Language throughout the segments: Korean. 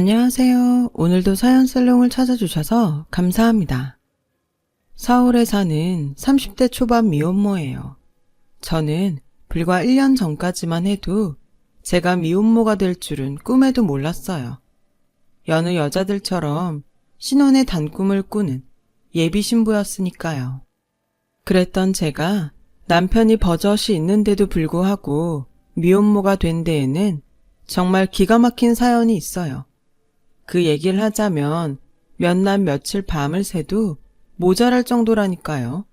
안녕하세요. 오늘도 사연 살롱을 찾아주셔서 감사합니다. 서울에 사는 30대 초반 미혼모예요. 저는 불과 1년 전까지만 해도 제가 미혼모가 될 줄은 꿈에도 몰랐어요. 여느 여자들처럼 신혼의 단꿈을 꾸는 예비 신부였으니까요. 그랬던 제가 남편이 버젓이 있는데도 불구하고 미혼모가 된 데에는 정말 기가 막힌 사연이 있어요. 그 얘기를 하자면 몇 낮 며칠 밤을 새도 모자랄 정도라니까요.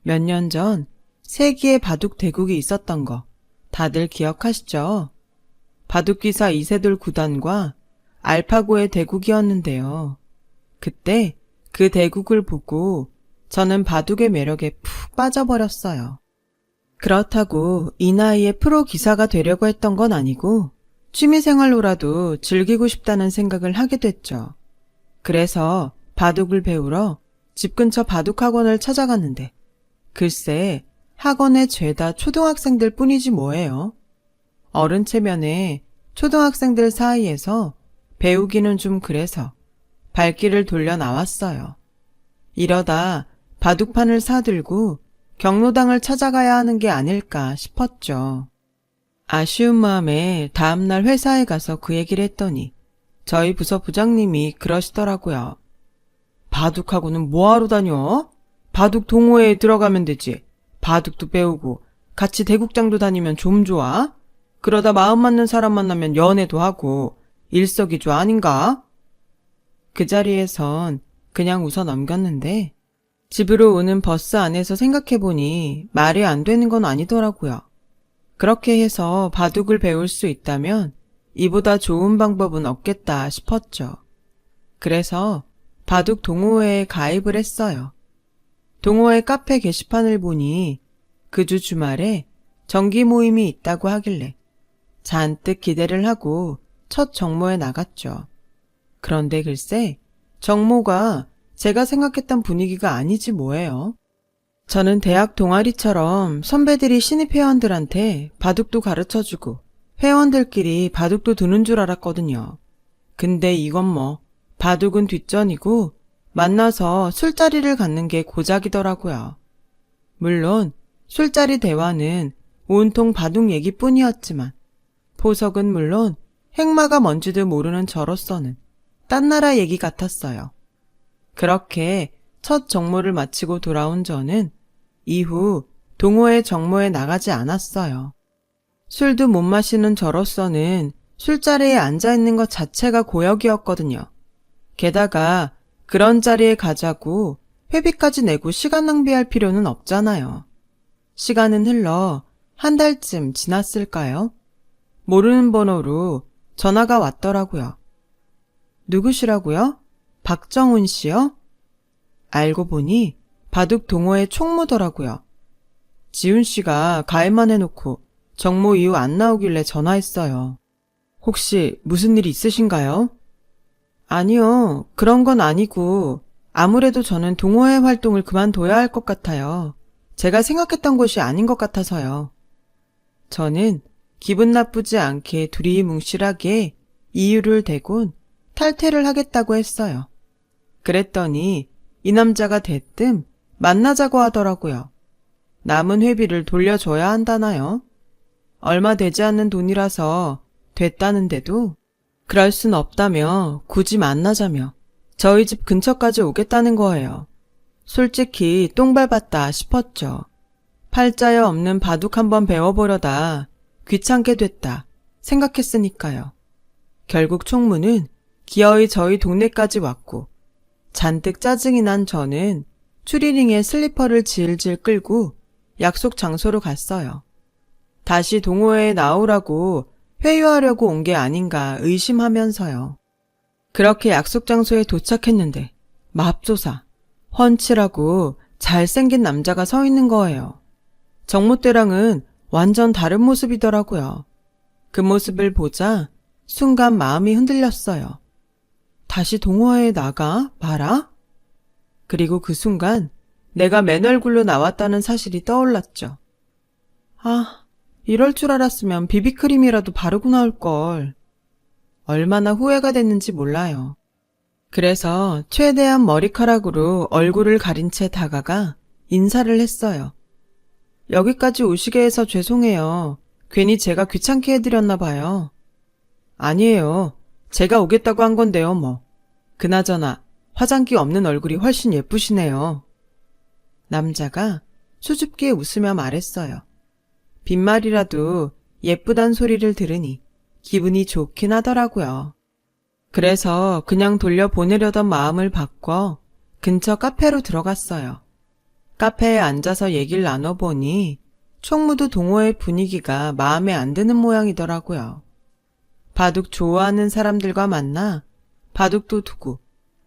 몇 년 전 세기의 바둑 대국이 있었던 거 다들 기억하시죠? 바둑기사 이세돌 구단과 알파고의 대국이었는데요. 그때 그 대국을 보고 저는 바둑의 매력에 푹 빠져버렸어요. 그렇다고 이 나이에 프로 기사가 되려고 했던 건 아니고 취미생활로라도 즐기고 싶다는 생각을 하게 됐죠. 그래서 바둑을 배우러 집 근처 바둑학원을 찾아갔는데 글쎄 학원에 죄다 초등학생들 뿐이지 뭐예요. 어른 체면에 초등학생들 사이에서 배우기는 좀 그래서 발길을 돌려 나왔어요. 이러다 바둑판을 사들고 경로당을 찾아가야 하는 게 아닐까 싶었죠. 아쉬운 마음에 다음날 회사에 가서 그 얘기를 했더니 저희 부서 부장님이 그러시더라고요. 바둑하고는 뭐하러 다녀? 바둑 동호회에 들어가면 되지. 바둑도 배우고 같이 대국장도 다니면 좀 좋아. 그러다 마음 맞는 사람 만나면 연애도 하고 일석이조 아닌가? 그 자리에선 그냥 웃어 넘겼는데 집으로 오는 버스 안에서 생각해보니 말이 안 되는 건 아니더라고요. 그렇게 해서 바둑을 배울 수 있다면 이보다 좋은 방법은 없겠다 싶었죠. 그래서 바둑 동호회에 가입을 했어요. 동호회 카페 게시판을 보니 그 주 주말에 정기 모임이 있다고 하길래 잔뜩 기대를 하고 첫 정모에 나갔죠. 그런데 글쎄 정모가 제가 생각했던 분위기가 아니지 뭐예요. 저는 대학 동아리처럼 선배들이 신입 회원들한테 바둑도 가르쳐주고 회원들끼리 바둑도 두는 줄 알았거든요. 근데 이건 뭐 바둑은 뒷전이고 만나서 술자리를 갖는 게 고작이더라고요. 물론 술자리 대화는 온통 바둑 얘기뿐이었지만 보석은 물론 행마가 뭔지도 모르는 저로서는 딴 나라 얘기 같았어요. 그렇게 첫 정모를 마치고 돌아온 저는 이후 동호회 정모에 나가지 않았어요. 술도 못 마시는 저로서는 술자리에 앉아있는 것 자체가 고역이었거든요. 게다가 그런 자리에 가자고 회비까지 내고 시간 낭비할 필요는 없잖아요. 시간은 흘러 한 달쯤 지났을까요? 모르는 번호로 전화가 왔더라고요. 누구시라고요? 박정훈 씨요? 알고 보니 바둑 동호회 총무더라고요. 지훈 씨가 가입만 해놓고 정모 이후 안 나오길래 전화했어요. 혹시 무슨 일 있으신가요? 아니요, 그런 건 아니고 아무래도 저는 동호회 활동을 그만둬야 할 것 같아요. 제가 생각했던 곳이 아닌 것 같아서요. 저는 기분 나쁘지 않게 두리뭉실하게 이유를 대곤 탈퇴를 하겠다고 했어요. 그랬더니 이 남자가 대뜸 만나자고 하더라고요. 남은 회비를 돌려줘야 한다나요? 얼마 되지 않는 돈이라서 됐다는데도 그럴 순 없다며 굳이 만나자며 저희 집 근처까지 오겠다는 거예요. 솔직히 똥 밟았다 싶었죠. 팔자여 없는 바둑 한번 배워보려다 귀찮게 됐다 생각했으니까요. 결국 총무는 기어이 저희 동네까지 왔고 잔뜩 짜증이 난 저는 추리닝에 슬리퍼를 질질 끌고 약속 장소로 갔어요. 다시 동호회에 나오라고 회유하려고 온 게 아닌가 의심하면서요. 그렇게 약속 장소에 도착했는데 맙소사 훤칠하고 잘생긴 남자가 서 있는 거예요. 정모 때랑은 완전 다른 모습이더라고요. 그 모습을 보자 순간 마음이 흔들렸어요. 다시 동호회에 나가 봐라? 그리고 그 순간 내가 맨 얼굴로 나왔다는 사실이 떠올랐죠. 아, 이럴 줄 알았으면 비비크림이라도 바르고 나올걸. 얼마나 후회가 됐는지 몰라요. 그래서 최대한 머리카락으로 얼굴을 가린 채 다가가 인사를 했어요. 여기까지 오시게 해서 죄송해요. 괜히 제가 귀찮게 해드렸나 봐요. 아니에요. 제가 오겠다고 한 건데요, 뭐. 그나저나 화장기 없는 얼굴이 훨씬 예쁘시네요. 남자가 수줍게 웃으며 말했어요. 빈말이라도 예쁘단 소리를 들으니 기분이 좋긴 하더라고요. 그래서 그냥 돌려보내려던 마음을 바꿔 근처 카페로 들어갔어요. 카페에 앉아서 얘기를 나눠보니 총무도 동호회 분위기가 마음에 안 드는 모양이더라고요. 바둑 좋아하는 사람들과 만나 바둑도 두고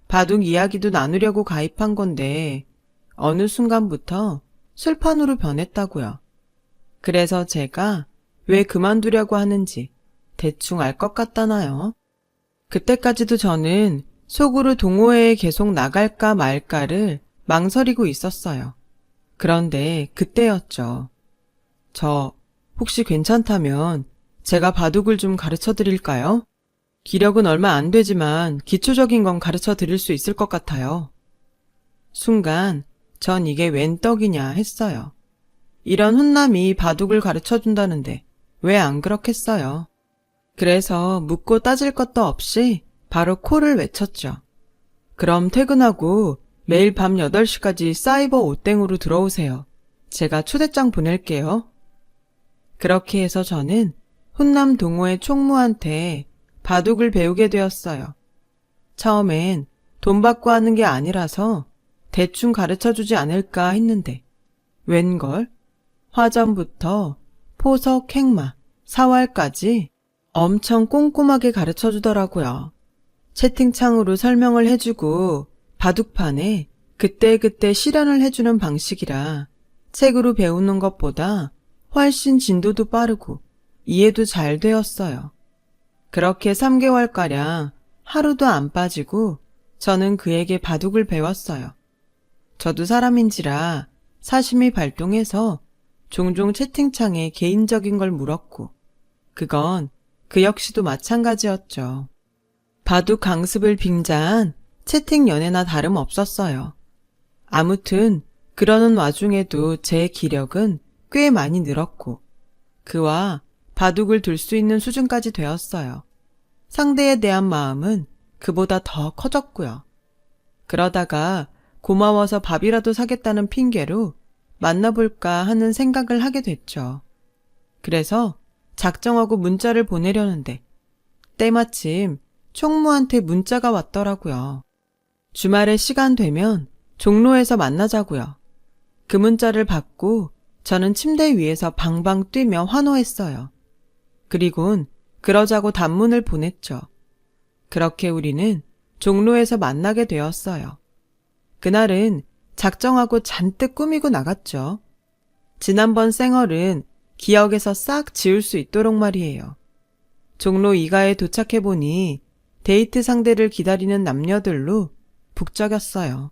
바둑 이야기도 나누려고 가입한 건데 어느 순간부터 술판으로 변했다고요. 그래서 제가 왜 그만두려고 하는지 대충 알 것 같다나요? 그때까지도 저는 속으로 동호회에 계속 나갈까 말까를 망설이고 있었어요. 그런데 그때였죠. 저 혹시 괜찮다면 제가 바둑을 좀 가르쳐 드릴까요? 기력은 얼마 안 되지만 기초적인 건 가르쳐 드릴 수 있을 것 같아요. 순간 전 이게 웬 떡이냐 했어요. 이런 훈남이 바둑을 가르쳐 준다는데 왜 안 그렇겠어요. 그래서 묻고 따질 것도 없이 바로 콜을 외쳤죠. 그럼 퇴근하고 매일 밤 8시까지 사이버 오땡으로 들어오세요. 제가 초대장 보낼게요. 그렇게 해서 저는 훈남 동호회 총무한테 바둑을 배우게 되었어요. 처음엔 돈 받고 하는 게 아니라서 대충 가르쳐주지 않을까 했는데 웬걸? 화전부터 포석, 행마, 사활까지 엄청 꼼꼼하게 가르쳐주더라고요. 채팅창으로 설명을 해주고 바둑판에 그때그때 실현을 해주는 방식이라 책으로 배우는 것보다 훨씬 진도도 빠르고 이해도 잘 되었어요. 그렇게 3개월가량 하루도 안 빠지고 저는 그에게 바둑을 배웠어요. 저도 사람인지라 사심이 발동해서 종종 채팅창에 개인적인 걸 물었고 그건 그 역시도 마찬가지였죠. 바둑 강습을 빙자한 채팅 연애나 다름없었어요. 아무튼 그러는 와중에도 제 기력은 꽤 많이 늘었고 그와 바둑을 둘 수 있는 수준까지 되었어요. 상대에 대한 마음은 그보다 더 커졌고요. 그러다가 고마워서 밥이라도 사겠다는 핑계로 만나볼까 하는 생각을 하게 됐죠. 그래서 작정하고 문자를 보내려는데 때마침 총무한테 문자가 왔더라고요. 주말에 시간 되면 종로에서 만나자고요. 그 문자를 받고 저는 침대 위에서 방방 뛰며 환호했어요. 그리곤 그러자고 단문을 보냈죠. 그렇게 우리는 종로에서 만나게 되었어요. 그날은 작정하고 잔뜩 꾸미고 나갔죠. 지난번 생얼은 기억에서 싹 지울 수 있도록 말이에요. 종로 2가에 도착해보니 데이트 상대를 기다리는 남녀들로 북적였어요.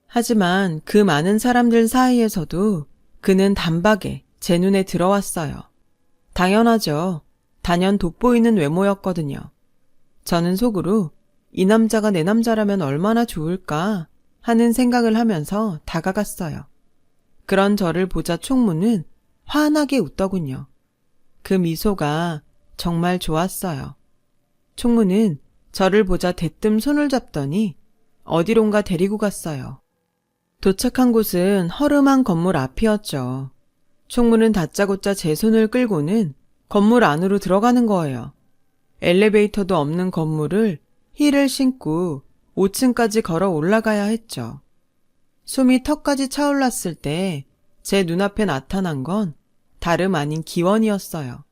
하지만 그 많은 사람들 사이에서도 그는 단박에 제 눈에 들어왔어요. 당연하죠. 단연 돋보이는 외모였거든요. 저는 속으로 이 남자가 내 남자라면 얼마나 좋을까 하는 생각을 하면서 다가갔어요. 그런 저를 보자 총무는 환하게 웃더군요. 그 미소가 정말 좋았어요. 총무는 저를 보자 대뜸 손을 잡더니 어디론가 데리고 갔어요. 도착한 곳은 허름한 건물 앞이었죠. 총무는 다짜고짜 제 손을 끌고는 건물 안으로 들어가는 거예요. 엘리베이터도 없는 건물을 힐을 신고 5층까지 걸어 올라가야 했죠. 숨이 턱까지 차올랐을 때 제 눈앞에 나타난 건 다름 아닌 기원이었어요.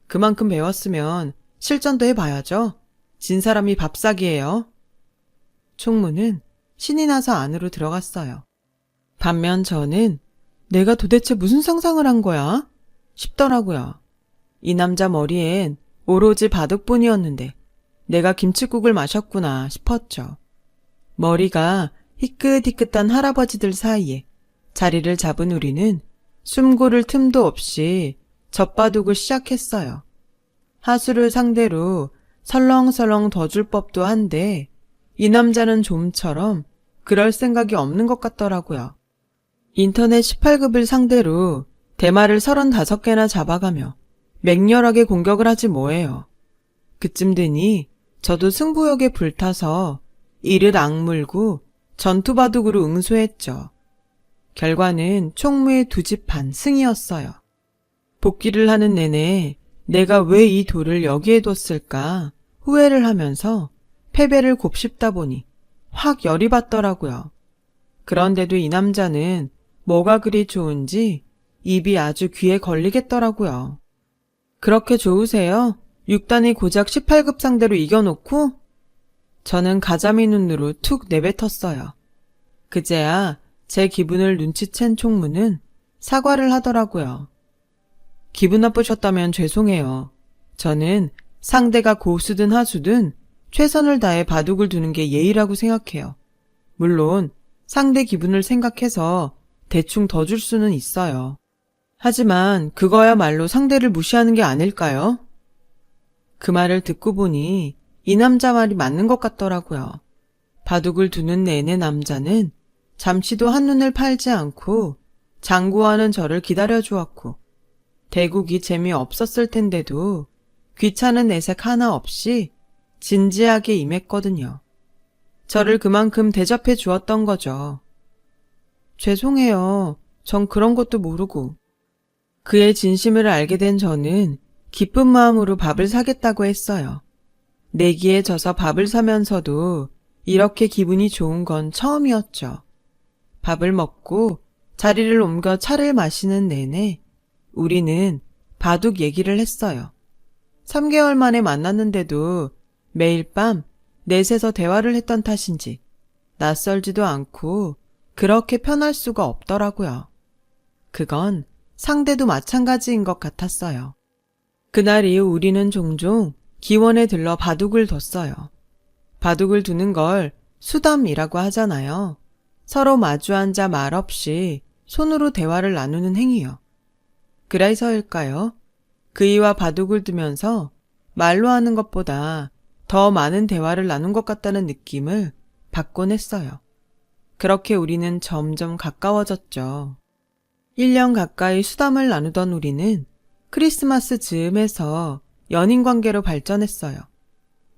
그만큼 배웠으면 실전도 해봐야죠. 진 사람이 밥사기예요. 총무는 신이 나서 안으로 들어갔어요. 반면 저는 내가 도대체 무슨 상상을 한 거야? 싶더라고요. 이 남자 머리엔 오로지 바둑뿐이었는데 내가 김칫국을 마셨구나 싶었죠. 머리가 희끗희끗한 할아버지들 사이에 자리를 잡은 우리는 숨 고를 틈도 없이 젖바둑을 시작했어요. 하수를 상대로 설렁설렁 더 줄 법도 한데 이 남자는 좀처럼 그럴 생각이 없는 것 같더라고요. 인터넷 18급을 상대로 대마를 35개나 잡아가며 맹렬하게 공격을 하지 뭐예요. 그쯤 되니 저도 승부욕에 불타서 이를 악물고 전투바둑으로 응수했죠. 결과는 총무의 2집 반 승이었어요. 복귀를 하는 내내 내가 왜 이 돌을 여기에 뒀을까 후회를 하면서 패배를 곱씹다 보니 확 열이 받더라고요. 그런데도 이 남자는 뭐가 그리 좋은지 입이 아주 귀에 걸리겠더라고요. 그렇게 좋으세요? 6단이 고작 18급 상대로 이겨놓고? 저는 가자미 눈으로 툭 내뱉었어요. 그제야 제 기분을 눈치챈 총무는 사과를 하더라고요. 기분 나쁘셨다면 죄송해요. 저는 상대가 고수든 하수든 최선을 다해 바둑을 두는 게 예의라고 생각해요. 물론 상대 기분을 생각해서 대충 더 줄 수는 있어요. 하지만 그거야말로 상대를 무시하는 게 아닐까요? 그 말을 듣고 보니 이 남자 말이 맞는 것 같더라고요. 바둑을 두는 내내 남자는 잠시도 한눈을 팔지 않고 장구하는 저를 기다려주었고 대국이 재미없었을 텐데도 귀찮은 내색 하나 없이 진지하게 임했거든요. 저를 그만큼 대접해 주었던 거죠. 죄송해요. 전 그런 것도 모르고. 그의 진심을 알게 된 저는 기쁜 마음으로 밥을 사겠다고 했어요. 내기에 져서 밥을 사면서도 이렇게 기분이 좋은 건 처음이었죠. 밥을 먹고 자리를 옮겨 차를 마시는 내내 우리는 바둑 얘기를 했어요. 3개월 만에 만났는데도 매일 밤 넷에서 대화를 했던 탓인지 낯설지도 않고 그렇게 편할 수가 없더라고요. 그건 상대도 마찬가지인 것 같았어요. 그날 이후 우리는 종종 기원에 들러 바둑을 뒀어요. 바둑을 두는 걸 수담이라고 하잖아요. 서로 마주 앉아 말없이 손으로 대화를 나누는 행위요. 그래서일까요? 그이와 바둑을 두면서 말로 하는 것보다 더 많은 대화를 나눈 것 같다는 느낌을 받곤 했어요. 그렇게 우리는 점점 가까워졌죠. 1년 가까이 수담을 나누던 우리는 크리스마스 즈음에서 연인 관계로 발전했어요.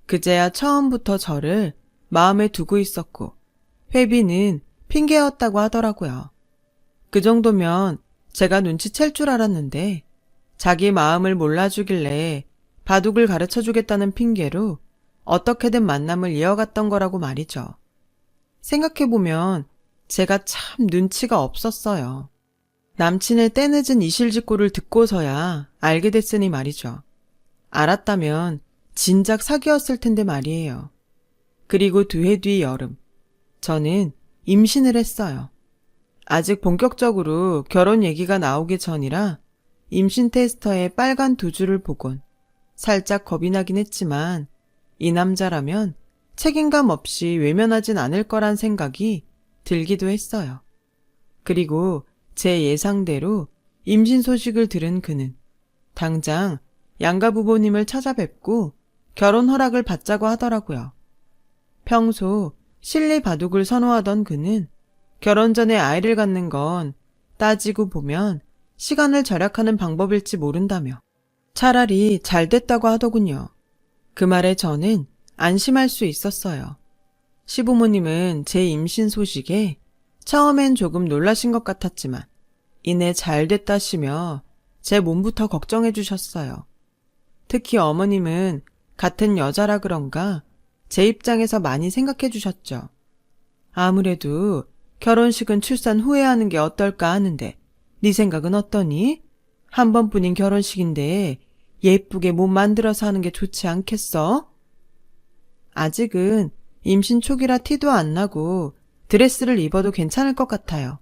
그제야 처음부터 저를 마음에 두고 있었고 회비는 핑계였다고 하더라고요. 그 정도면 제가 눈치챌 줄 알았는데 자기 마음을 몰라주길래 바둑을 가르쳐주겠다는 핑계로 어떻게든 만남을 이어갔던 거라고 말이죠. 생각해보면 제가 참 눈치가 없었어요. 남친의 때늦은 이실직고를 듣고서야 알게 됐으니 말이죠. 알았다면 진작 사귀었을 텐데 말이에요. 그리고 2해 뒤 여름, 저는 임신을 했어요. 아직 본격적으로 결혼 얘기가 나오기 전이라 임신 테스터의 빨간 2줄을 보곤 살짝 겁이 나긴 했지만 이 남자라면 책임감 없이 외면하진 않을 거란 생각이 들기도 했어요. 그리고 제 예상대로 임신 소식을 들은 그는 당장 양가 부모님을 찾아뵙고 결혼 허락을 받자고 하더라고요. 평소 실내 바둑을 선호하던 그는 결혼 전에 아이를 갖는 건 따지고 보면 시간을 절약하는 방법일지 모른다며 차라리 잘 됐다고 하더군요. 그 말에 저는 안심할 수 있었어요. 시부모님은 제 임신 소식에 처음엔 조금 놀라신 것 같았지만 이내 잘 됐다시며 제 몸부터 걱정해 주셨어요. 특히 어머님은 같은 여자라 그런가 제 입장에서 많이 생각해 주셨죠. 아무래도 결혼식은 출산 후에 하는 게 어떨까 하는데 네 생각은 어떠니? 한 번뿐인 결혼식인데 예쁘게 몸 만들어서 하는 게 좋지 않겠어? 아직은 임신 초기라 티도 안 나고 드레스를 입어도 괜찮을 것 같아요.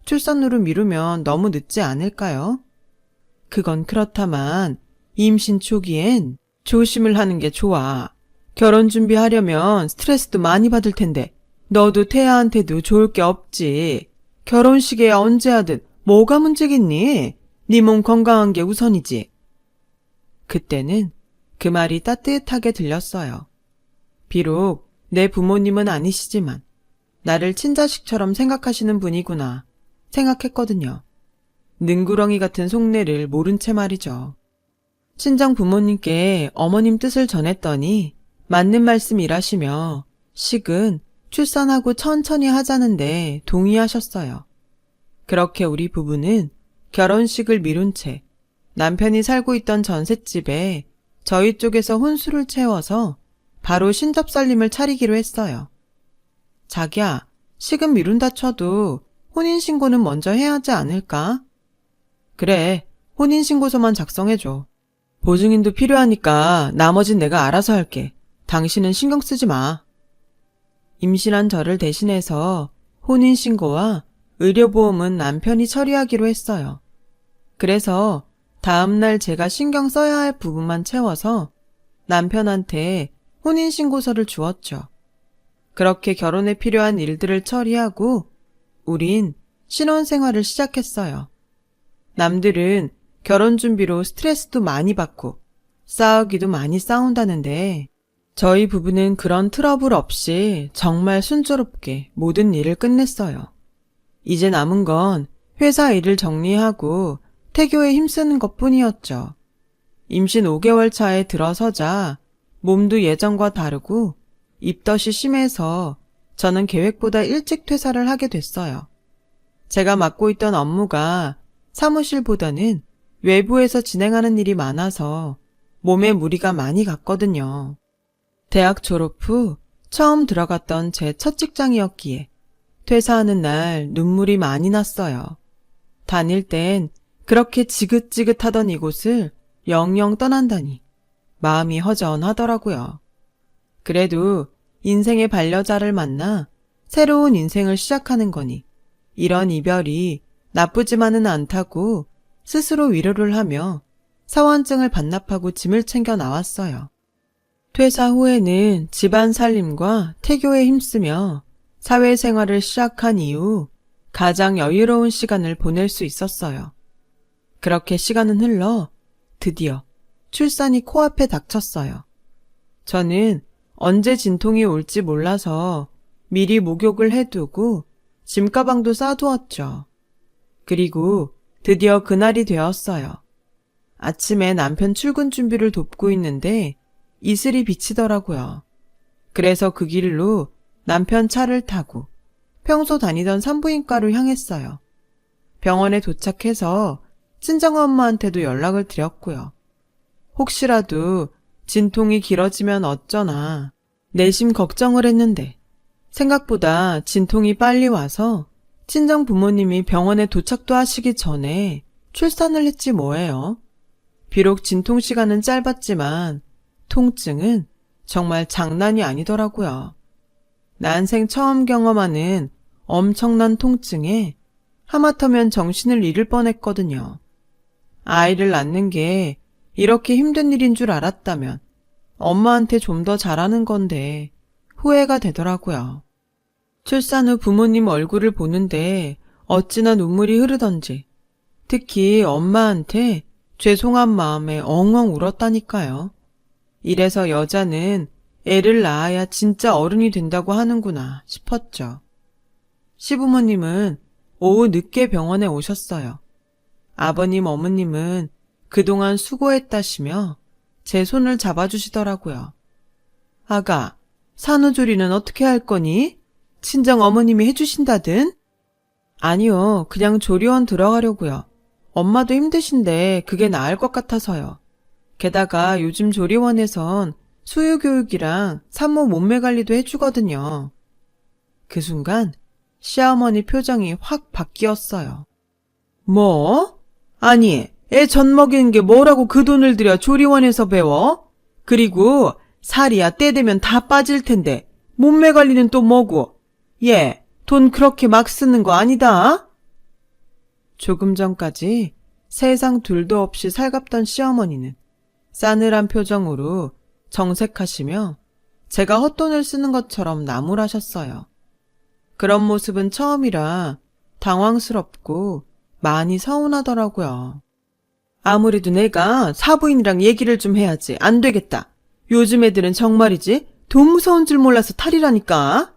출산으로 미루면 너무 늦지 않을까요? 그건 그렇다만 임신 초기엔 조심을 하는 게 좋아. 결혼 준비하려면 스트레스도 많이 받을 텐데 너도 태아한테도 좋을 게 없지. 결혼식에 언제 하든 뭐가 문제겠니? 네 몸 건강한 게 우선이지. 그때는 그 말이 따뜻하게 들렸어요. 비록 내 부모님은 아니시지만 나를 친자식처럼 생각하시는 분이구나 생각했거든요. 능구렁이 같은 속내를 모른 채 말이죠. 친정 부모님께 어머님 뜻을 전했더니 맞는 말씀이라시며 식은 출산하고 천천히 하자는데 동의하셨어요. 그렇게 우리 부부는 결혼식을 미룬 채 남편이 살고 있던 전셋집에 저희 쪽에서 혼수를 채워서 바로 신접살림을 차리기로 했어요. 자기야, 식은 미룬다 쳐도 혼인신고는 먼저 해야 하지 않을까? 그래, 혼인신고서만 작성해줘. 보증인도 필요하니까 나머진 내가 알아서 할게. 당신은 신경 쓰지 마. 임신한 저를 대신해서 혼인신고와 의료보험은 남편이 처리하기로 했어요. 그래서 다음날 제가 신경 써야 할 부분만 채워서 남편한테 혼인신고서를 주었죠. 그렇게 결혼에 필요한 일들을 처리하고 우린 신혼생활을 시작했어요. 남들은 결혼 준비로 스트레스도 많이 받고 싸우기도 많이 싸운다는데 저희 부부는 그런 트러블 없이 정말 순조롭게 모든 일을 끝냈어요. 이제 남은 건 회사 일을 정리하고 태교에 힘쓰는 것뿐이었죠. 임신 5개월 차에 들어서자 몸도 예전과 다르고 입덧이 심해서 저는 계획보다 일찍 퇴사를 하게 됐어요. 제가 맡고 있던 업무가 사무실보다는 외부에서 진행하는 일이 많아서 몸에 무리가 많이 갔거든요. 대학 졸업 후 처음 들어갔던 제 첫 직장이었기에 퇴사하는 날 눈물이 많이 났어요. 다닐 땐 그렇게 지긋지긋하던 이곳을 영영 떠난다니 마음이 허전하더라고요. 그래도 인생의 반려자를 만나 새로운 인생을 시작하는 거니 이런 이별이 나쁘지만은 않다고 스스로 위로를 하며 사원증을 반납하고 짐을 챙겨 나왔어요. 퇴사 후에는 집안 살림과 태교에 힘쓰며 사회생활을 시작한 이후 가장 여유로운 시간을 보낼 수 있었어요. 그렇게 시간은 흘러 드디어 출산이 코앞에 닥쳤어요. 저는 언제 진통이 올지 몰라서 미리 목욕을 해두고 짐가방도 싸두었죠. 그리고 드디어 그날이 되었어요. 아침에 남편 출근 준비를 돕고 있는데 이슬이 비치더라고요. 그래서 그 길로 남편 차를 타고 평소 다니던 산부인과로 향했어요. 병원에 도착해서 친정엄마한테도 연락을 드렸고요. 혹시라도 진통이 길어지면 어쩌나 내심 걱정을 했는데 생각보다 진통이 빨리 와서 친정 부모님이 병원에 도착도 하시기 전에 출산을 했지 뭐예요. 비록 진통 시간은 짧았지만 통증은 정말 장난이 아니더라고요. 난생 처음 경험하는 엄청난 통증에 하마터면 정신을 잃을 뻔했거든요. 아이를 낳는 게 이렇게 힘든 일인 줄 알았다면 엄마한테 좀 더 잘하는 건데 후회가 되더라고요. 출산 후 부모님 얼굴을 보는데 어찌나 눈물이 흐르던지 특히 엄마한테 죄송한 마음에 엉엉 울었다니까요. 이래서 여자는 애를 낳아야 진짜 어른이 된다고 하는구나 싶었죠. 시부모님은 오후 늦게 병원에 오셨어요. 아버님, 어머님은 그동안 수고했다시며 제 손을 잡아주시더라고요. 아가, 산후조리는 어떻게 할 거니? 친정 어머님이 해주신다든? 아니요, 그냥 조리원 들어가려고요. 엄마도 힘드신데 그게 나을 것 같아서요. 게다가 요즘 조리원에선 수유교육이랑 산모 몸매 관리도 해주거든요. 그 순간 시어머니 표정이 확 바뀌었어요. 뭐? 아니, 애 젖 먹이는 게 뭐라고 그 돈을 들여 조리원에서 배워? 그리고 살이야 때 되면 다 빠질 텐데 몸매 관리는 또 뭐고? 얘, 돈 그렇게 막 쓰는 거 아니다? 조금 전까지 세상 둘도 없이 살갑던 시어머니는 싸늘한 표정으로 정색하시며 제가 헛돈을 쓰는 것처럼 나무라셨어요. 그런 모습은 처음이라 당황스럽고 많이 서운하더라고요. 아무래도 내가 사부인이랑 얘기를 좀 해야지. 안 되겠다. 요즘 애들은 정말이지 돈 무서운 줄 몰라서 탈이라니까.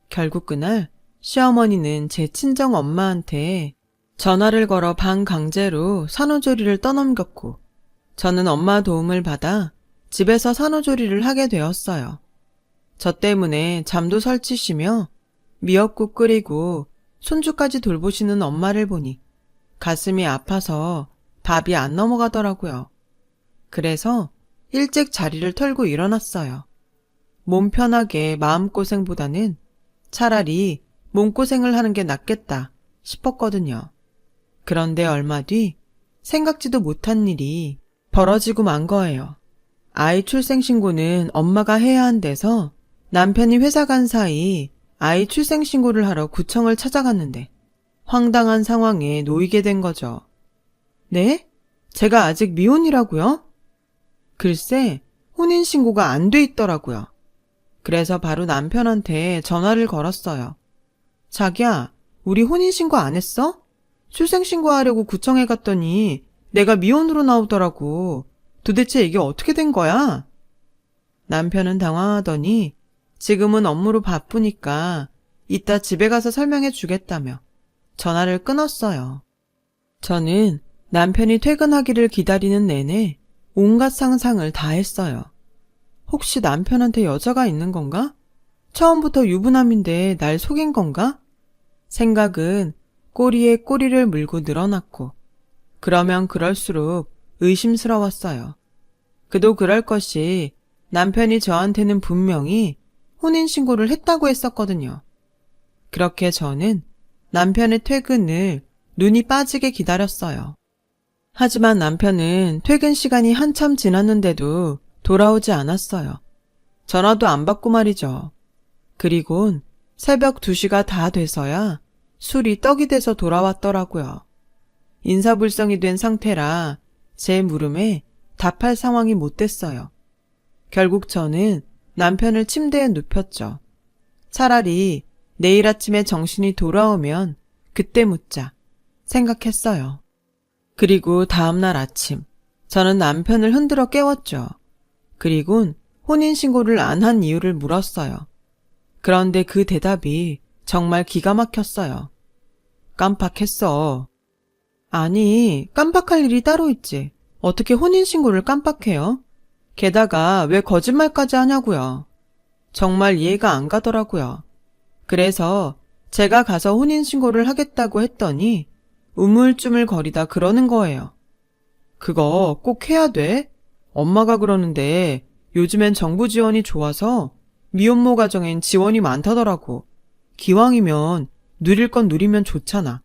결국 그날 시어머니는 제 친정 엄마한테 전화를 걸어 반강제로 산후조리를 떠넘겼고 저는 엄마 도움을 받아 집에서 산후조리를 하게 되었어요. 저 때문에 잠도 설치시며 미역국 끓이고 손주까지 돌보시는 엄마를 보니 가슴이 아파서 밥이 안 넘어가더라고요. 그래서 일찍 자리를 털고 일어났어요. 몸 편하게 마음고생보다는 차라리 몸고생을 하는 게 낫겠다 싶었거든요. 그런데 얼마 뒤 생각지도 못한 일이 벌어지고 만 거예요. 아이 출생신고는 엄마가 해야 한대서 남편이 회사 간 사이 아이 출생신고를 하러 구청을 찾아갔는데 황당한 상황에 놓이게 된 거죠. 네? 제가 아직 미혼이라고요? 글쎄, 혼인신고가 안 돼 있더라고요. 그래서 바로 남편한테 전화를 걸었어요. 자기야, 우리 혼인신고 안 했어? 출생신고하려고 구청에 갔더니 내가 미혼으로 나오더라고. 도대체 이게 어떻게 된 거야? 남편은 당황하더니 지금은 업무로 바쁘니까 이따 집에 가서 설명해 주겠다며 전화를 끊었어요. 저는 남편이 퇴근하기를 기다리는 내내 온갖 상상을 다 했어요. 혹시 남편한테 여자가 있는 건가? 처음부터 유부남인데 날 속인 건가? 생각은 꼬리에 꼬리를 물고 늘어났고 그러면 그럴수록 의심스러웠어요. 그도 그럴 것이 남편이 저한테는 분명히 혼인신고를 했다고 했었거든요. 그렇게 저는 남편의 퇴근을 눈이 빠지게 기다렸어요. 하지만 남편은 퇴근 시간이 한참 지났는데도 돌아오지 않았어요. 전화도 안 받고 말이죠. 그리곤 새벽 2시가 다 돼서야 술이 떡이 돼서 돌아왔더라고요. 인사불성이 된 상태라 제 물음에 답할 상황이 못 됐어요. 결국 저는 남편을 침대에 눕혔죠. 차라리 내일 아침에 정신이 돌아오면 그때 묻자 생각했어요. 그리고 다음날 아침 저는 남편을 흔들어 깨웠죠. 그리곤 혼인신고를 안 한 이유를 물었어요. 그런데 그 대답이 정말 기가 막혔어요. 깜빡했어. 아니, 깜빡할 일이 따로 있지. 어떻게 혼인신고를 깜빡해요? 게다가 왜 거짓말까지 하냐고요. 정말 이해가 안 가더라고요. 그래서 제가 가서 혼인신고를 하겠다고 했더니 우물쭈물 거리다 그러는 거예요. 그거 꼭 해야 돼? 엄마가 그러는데 요즘엔 정부 지원이 좋아서 미혼모 가정엔 지원이 많다더라고. 기왕이면 누릴 건 누리면 좋잖아.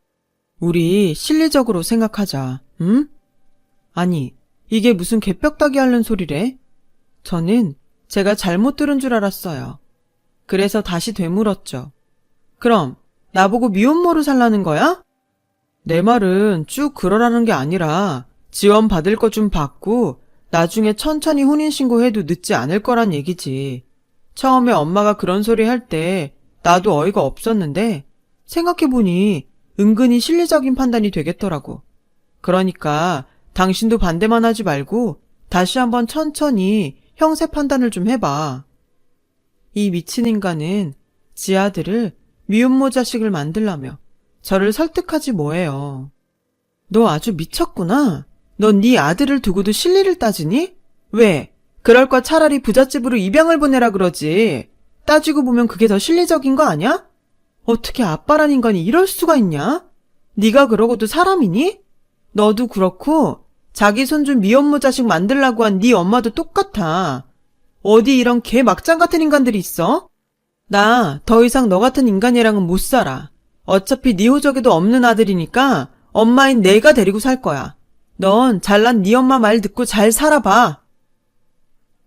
우리 실리적으로 생각하자, 응? 아니, 이게 무슨 개벽다귀 앓는 소리래? 저는 제가 잘못 들은 줄 알았어요. 그래서 다시 되물었죠. 그럼 나보고 미혼모로 살라는 거야? 내 말은 쭉 그러라는 게 아니라 지원 받을 거 좀 받고 나중에 천천히 혼인신고해도 늦지 않을 거란 얘기지. 처음에 엄마가 그런 소리 할 때 나도 어이가 없었는데 생각해보니 은근히 실리적인 판단이 되겠더라고. 그러니까 당신도 반대만 하지 말고 다시 한번 천천히 형세 판단을 좀 해봐. 이 미친 인간은 지 아들을 미혼모 자식을 만들라며 저를 설득하지 뭐해요. 너 아주 미쳤구나. 넌 네 아들을 두고도 실리를 따지니? 왜? 그럴 거 차라리 부잣집으로 입양을 보내라 그러지. 따지고 보면 그게 더 실리적인 거 아니야? 어떻게 아빠란 인간이 이럴 수가 있냐? 네가 그러고도 사람이니? 너도 그렇고 자기 손주 미혼모 자식 만들라고 한 네 엄마도 똑같아. 어디 이런 개 막장 같은 인간들이 있어? 나 더 이상 너 같은 인간이랑은 못 살아. 어차피 네 호적에도 없는 아들이니까 엄마인 내가 데리고 살 거야. 넌 잘난 네 엄마 말 듣고 잘 살아봐.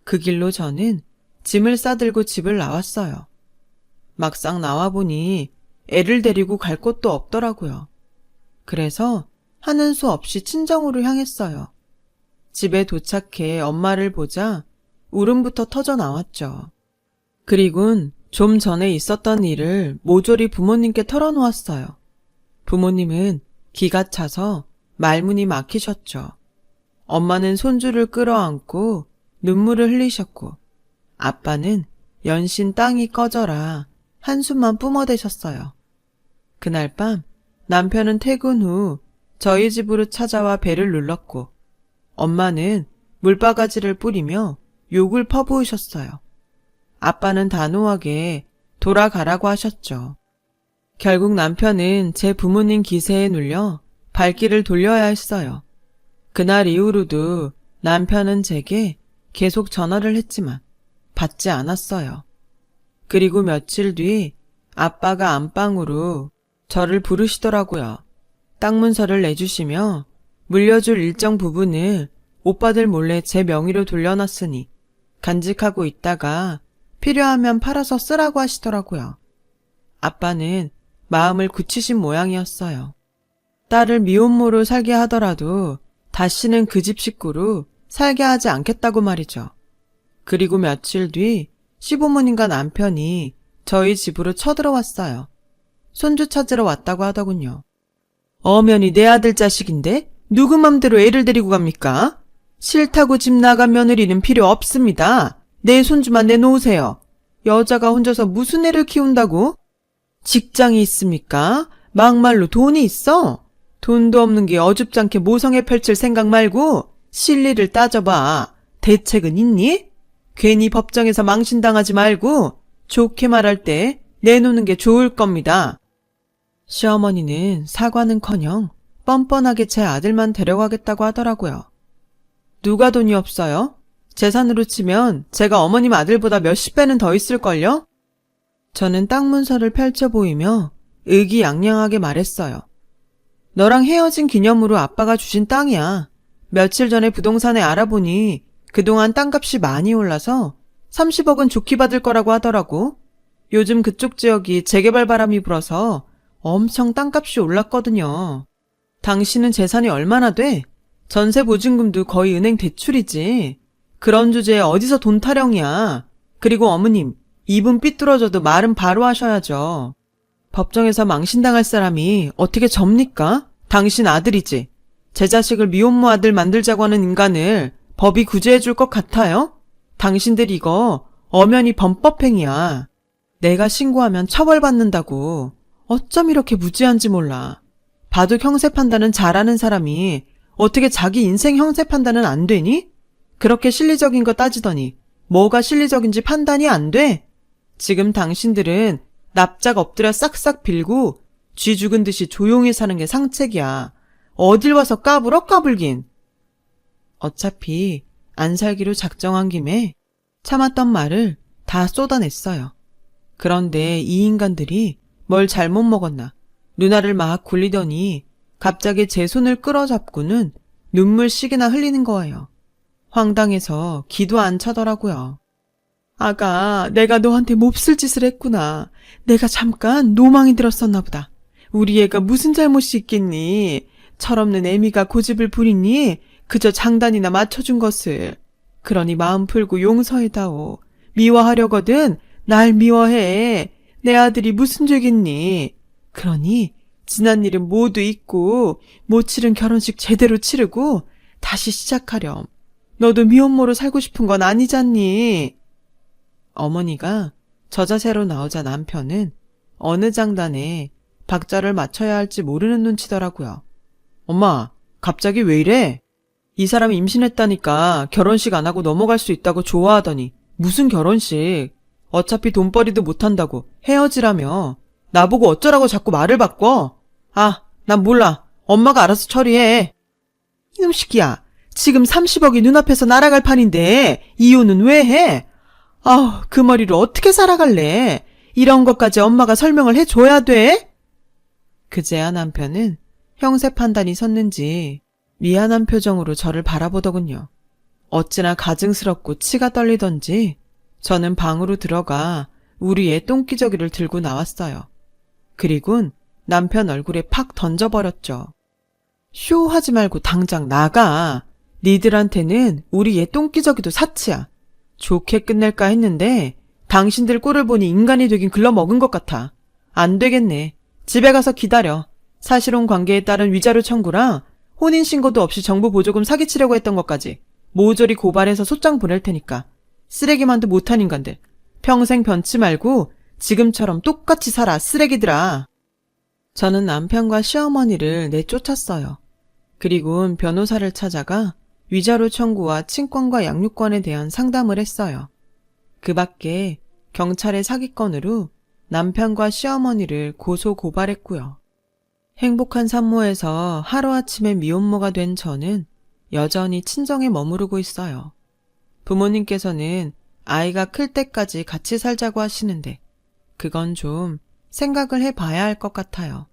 그 길로 저는 짐을 싸들고 집을 나왔어요. 막상 나와보니 애를 데리고 갈 곳도 없더라고요. 그래서 하는 수 없이 친정으로 향했어요. 집에 도착해 엄마를 보자 울음부터 터져 나왔죠. 그리곤 좀 전에 있었던 일을 모조리 부모님께 털어놓았어요. 부모님은 기가 차서 말문이 막히셨죠. 엄마는 손주를 끌어안고 눈물을 흘리셨고 아빠는 연신 땅이 꺼져라 한숨만 뿜어대셨어요. 그날 밤 남편은 퇴근 후 저희 집으로 찾아와 배를 눌렀고 엄마는 물바가지를 뿌리며 욕을 퍼부으셨어요. 아빠는 단호하게 돌아가라고 하셨죠. 결국 남편은 제 부모님 기세에 눌려 발길을 돌려야 했어요. 그날 이후로도 남편은 제게 계속 전화를 했지만 받지 않았어요. 그리고 며칠 뒤 아빠가 안방으로 저를 부르시더라고요. 땅 문서를 내주시며 물려줄 일정 부분을 오빠들 몰래 제 명의로 돌려놨으니 간직하고 있다가 필요하면 팔아서 쓰라고 하시더라고요. 아빠는 마음을 굳히신 모양이었어요. 딸을 미혼모로 살게 하더라도 다시는 그 집 식구로 살게 하지 않겠다고 말이죠. 그리고 며칠 뒤 시부모님과 남편이 저희 집으로 쳐들어왔어요. 손주 찾으러 왔다고 하더군요. 어면이 내 아들 자식인데 누구 맘대로 애를 데리고 갑니까? 싫다고 집 나간 며느리는 필요 없습니다. 내 손주만 내놓으세요. 여자가 혼자서 무슨 애를 키운다고? 직장이 있습니까? 막말로 돈이 있어? 돈도 없는 게 어줍잖게 모성애 펼칠 생각 말고 실리를 따져봐. 대책은 있니? 괜히 법정에서 망신당하지 말고 좋게 말할 때 내놓는 게 좋을 겁니다. 시어머니는 사과는커녕 뻔뻔하게 제 아들만 데려가겠다고 하더라고요. 누가 돈이 없어요? 재산으로 치면 제가 어머님 아들보다 몇십 배는 더 있을걸요? 저는 땅 문서를 펼쳐 보이며 의기양양하게 말했어요. 너랑 헤어진 기념으로 아빠가 주신 땅이야. 며칠 전에 부동산에 알아보니 그동안 땅값이 많이 올라서 30억은 좋게 받을 거라고 하더라고. 요즘 그쪽 지역이 재개발 바람이 불어서 엄청 땅값이 올랐거든요. 당신은 재산이 얼마나 돼? 전세 보증금도 거의 은행 대출이지. 그런 주제에 어디서 돈 타령이야. 그리고 어머님, 입은 삐뚤어져도 말은 바로 하셔야죠. 법정에서 망신당할 사람이 어떻게 접니까? 당신 아들이지. 제 자식을 미혼모 아들 만들자고 하는 인간을 법이 구제해 줄 것 같아요? 당신들 이거 엄연히 범법행위야. 내가 신고하면 처벌받는다고. 어쩜 이렇게 무지한지 몰라. 바둑 형세 판단은 잘하는 사람이 어떻게 자기 인생 형세 판단은 안 되니? 그렇게 실리적인 거 따지더니 뭐가 실리적인지 판단이 안 돼? 지금 당신들은 납작 엎드려 싹싹 빌고 쥐 죽은 듯이 조용히 사는 게 상책이야. 어딜 와서 까불어 까불긴. 어차피 안 살기로 작정한 김에 참았던 말을 다 쏟아냈어요. 그런데 이 인간들이 뭘 잘못 먹었나 누나를 막 굴리더니 갑자기 제 손을 끌어잡고는 눈물씩이나 흘리는 거예요. 황당해서 기도 안 차더라고요. 아가, 내가 너한테 몹쓸 짓을 했구나. 내가 잠깐 노망이 들었었나 보다. 우리 애가 무슨 잘못이 있겠니? 철없는 애미가 고집을 부리니 그저 장단이나 맞춰준 것을. 그러니 마음 풀고 용서해다오. 미워하려거든 날 미워해. 내 아들이 무슨 죄겠니? 그러니 지난 일은 모두 잊고 못 치른 결혼식 제대로 치르고 다시 시작하렴. 너도 미혼모로 살고 싶은 건 아니잖니? 어머니가 저 자세로 나오자 남편은 어느 장단에 박자를 맞춰야 할지 모르는 눈치더라고요. 엄마, 갑자기 왜 이래? 이 사람이 임신했다니까 결혼식 안 하고 넘어갈 수 있다고 좋아하더니 무슨 결혼식? 어차피 돈벌이도 못한다고 헤어지라며. 나보고 어쩌라고 자꾸 말을 바꿔? 아, 난 몰라. 엄마가 알아서 처리해. 이놈 새끼야. 지금 30억이 눈앞에서 날아갈 판인데 이혼은 왜 해? 아우, 그 머리로 어떻게 살아갈래? 이런 것까지 엄마가 설명을 해줘야 돼? 그제야 남편은 형세 판단이 섰는지 미안한 표정으로 저를 바라보더군요. 어찌나 가증스럽고 치가 떨리던지 저는 방으로 들어가 우리 애 똥기저귀를 들고 나왔어요. 그리곤 남편 얼굴에 팍 던져버렸죠. 쇼하지 말고 당장 나가. 니들한테는 우리 애 똥기저귀도 사치야. 좋게 끝낼까 했는데 당신들 꼴을 보니 인간이 되긴 글러먹은 것 같아. 안 되겠네. 집에 가서 기다려. 사실혼 관계에 따른 위자료 청구랑 혼인신고도 없이 정부 보조금 사기치려고 했던 것까지 모조리 고발해서 소장 보낼 테니까 쓰레기만도 못한 인간들 평생 변치 말고 지금처럼 똑같이 살아, 쓰레기들아. 저는 남편과 시어머니를 내쫓았어요. 그리고는 변호사를 찾아가 위자료 청구와 친권과 양육권에 대한 상담을 했어요. 그 밖에 경찰의 사기건으로 남편과 시어머니를 고소 고발했고요. 행복한 산모에서 하루아침에 미혼모가 된 저는 여전히 친정에 머무르고 있어요. 부모님께서는 아이가 클 때까지 같이 살자고 하시는데 그건 좀 생각을 해봐야 할 것 같아요.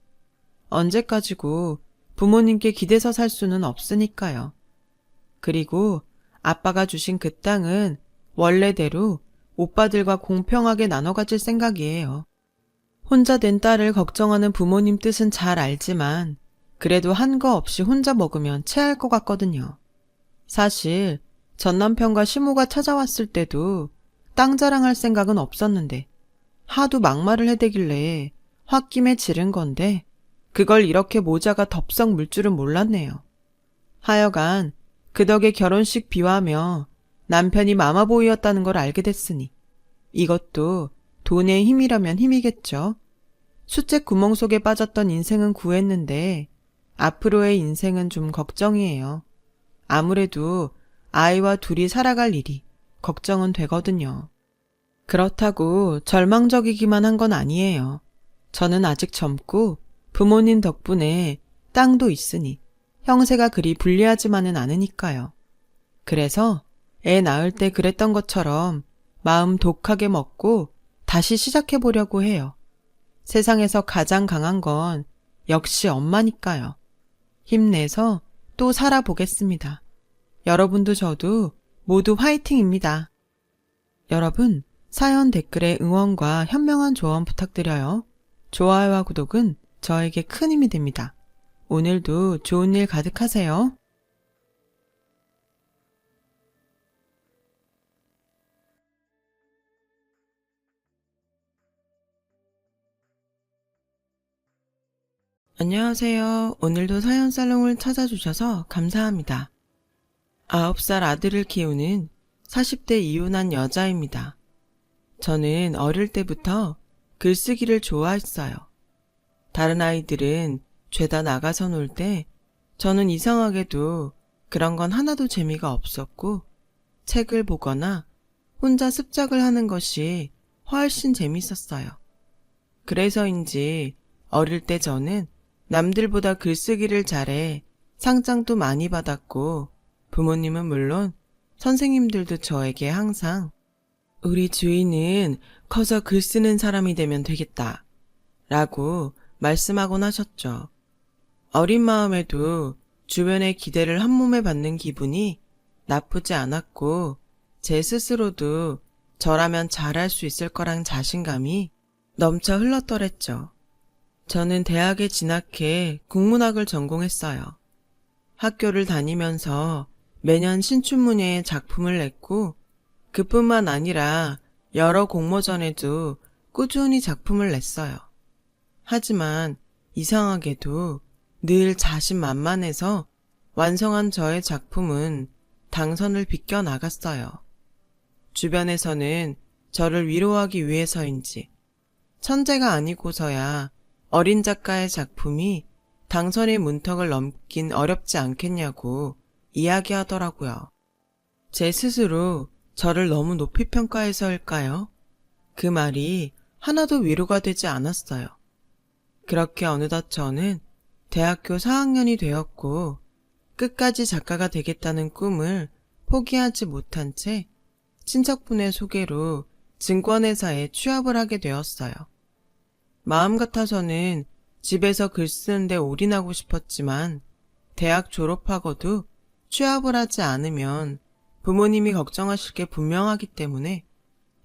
언제까지고 부모님께 기대서 살 수는 없으니까요. 그리고 아빠가 주신 그 땅은 원래대로 오빠들과 공평하게 나눠 가질 생각이에요. 혼자 된 딸을 걱정하는 부모님 뜻은 잘 알지만 그래도 한 거 없이 혼자 먹으면 체할 것 같거든요. 사실 전 남편과 시모가 찾아왔을 때도 땅 자랑할 생각은 없었는데 하도 막말을 해대길래 홧김에 지른 건데 그걸 이렇게 모자가 덥석 물 줄은 몰랐네요. 하여간 그 덕에 결혼식 비화며 남편이 마마보이였다는 걸 알게 됐으니 이것도 돈의 힘이라면 힘이겠죠. 숫제 구멍 속에 빠졌던 인생은 구했는데 앞으로의 인생은 좀 걱정이에요. 아무래도 아이와 둘이 살아갈 일이 걱정은 되거든요. 그렇다고 절망적이기만 한 건 아니에요. 저는 아직 젊고 부모님 덕분에 땅도 있으니 형세가 그리 불리하지만은 않으니까요. 그래서 애 낳을 때 그랬던 것처럼 마음 독하게 먹고 다시 시작해보려고 해요. 세상에서 가장 강한 건 역시 엄마니까요. 힘내서 또 살아보겠습니다. 여러분도 저도 모두 화이팅입니다. 여러분, 사연 댓글에 응원과 현명한 조언 부탁드려요. 좋아요와 구독은 저에게 큰 힘이 됩니다. 오늘도 좋은 일 가득하세요. 안녕하세요. 오늘도 사연 살롱을 찾아주셔서 감사합니다. 9살 아들을 키우는 40대 이혼한 여자입니다. 저는 어릴 때부터 글쓰기를 좋아했어요. 다른 아이들은 죄다 나가서 놀 때 저는 이상하게도 그런 건 하나도 재미가 없었고 책을 보거나 혼자 습작을 하는 것이 훨씬 재밌었어요. 그래서인지 어릴 때 저는 남들보다 글쓰기를 잘해 상장도 많이 받았고 부모님은 물론 선생님들도 저에게 항상 우리 주인은 커서 글 쓰는 사람이 되면 되겠다 라고 말씀하곤 하셨죠. 어린 마음에도 주변의 기대를 한몸에 받는 기분이 나쁘지 않았고 제 스스로도 저라면 잘할 수 있을 거란 자신감이 넘쳐 흘렀더랬죠. 저는 대학에 진학해 국문학을 전공했어요. 학교를 다니면서 매년 신춘문예에 작품을 냈고 그뿐만 아니라 여러 공모전에도 꾸준히 작품을 냈어요. 하지만 이상하게도 늘 자신만만해서 완성한 저의 작품은 당선을 비껴나갔어요. 주변에서는 저를 위로하기 위해서인지 천재가 아니고서야 어린 작가의 작품이 당선의 문턱을 넘긴 어렵지 않겠냐고 이야기하더라고요. 제 스스로 저를 너무 높이 평가해서일까요? 그 말이 하나도 위로가 되지 않았어요. 그렇게 어느덧 저는 대학교 4학년이 되었고 끝까지 작가가 되겠다는 꿈을 포기하지 못한 채 친척분의 소개로 증권회사에 취업을 하게 되었어요. 마음 같아서는 집에서 글 쓰는데 올인하고 싶었지만 대학 졸업하고도 취업을 하지 않으면 부모님이 걱정하실 게 분명하기 때문에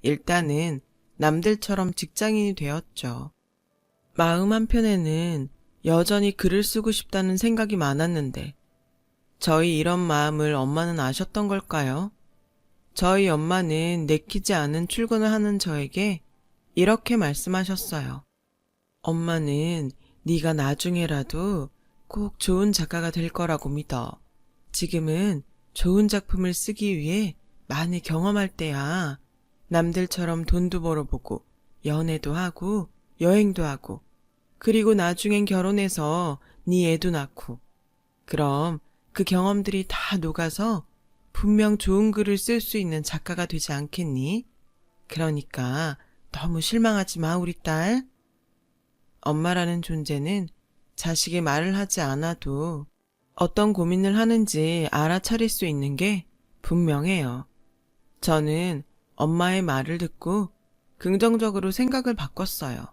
일단은 남들처럼 직장인이 되었죠. 마음 한편에는 여전히 글을 쓰고 싶다는 생각이 많았는데 저희 이런 마음을 엄마는 아셨던 걸까요? 저희 엄마는 내키지 않은 출근을 하는 저에게 이렇게 말씀하셨어요. 엄마는 네가 나중에라도 꼭 좋은 작가가 될 거라고 믿어. 지금은 좋은 작품을 쓰기 위해 많이 경험할 때야. 남들처럼 돈도 벌어보고 연애도 하고 여행도 하고 그리고 나중엔 결혼해서 네 애도 낳고 그럼 그 경험들이 다 녹아서 분명 좋은 글을 쓸 수 있는 작가가 되지 않겠니? 그러니까 너무 실망하지 마, 우리 딸. 엄마라는 존재는 자식의 말을 하지 않아도 어떤 고민을 하는지 알아차릴 수 있는 게 분명해요. 저는 엄마의 말을 듣고 긍정적으로 생각을 바꿨어요.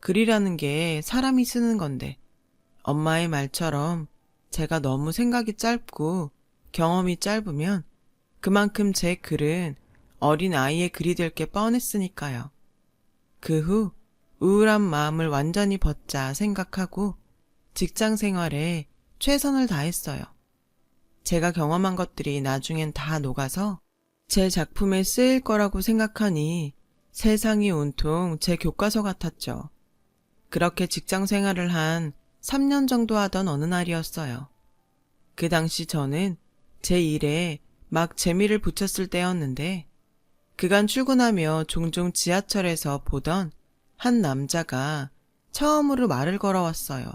글이라는 게 사람이 쓰는 건데 엄마의 말처럼 제가 너무 생각이 짧고 경험이 짧으면 그만큼 제 글은 어린 아이의 글이 될 게 뻔했으니까요. 그 후 우울한 마음을 완전히 벗자 생각하고 직장 생활에 최선을 다했어요. 제가 경험한 것들이 나중엔 다 녹아서 제 작품에 쓰일 거라고 생각하니 세상이 온통 제 교과서 같았죠. 그렇게 직장 생활을 한 3년 정도 하던 어느 날이었어요. 그 당시 저는 제 일에 막 재미를 붙였을 때였는데 그간 출근하며 종종 지하철에서 보던 한 남자가 처음으로 말을 걸어왔어요.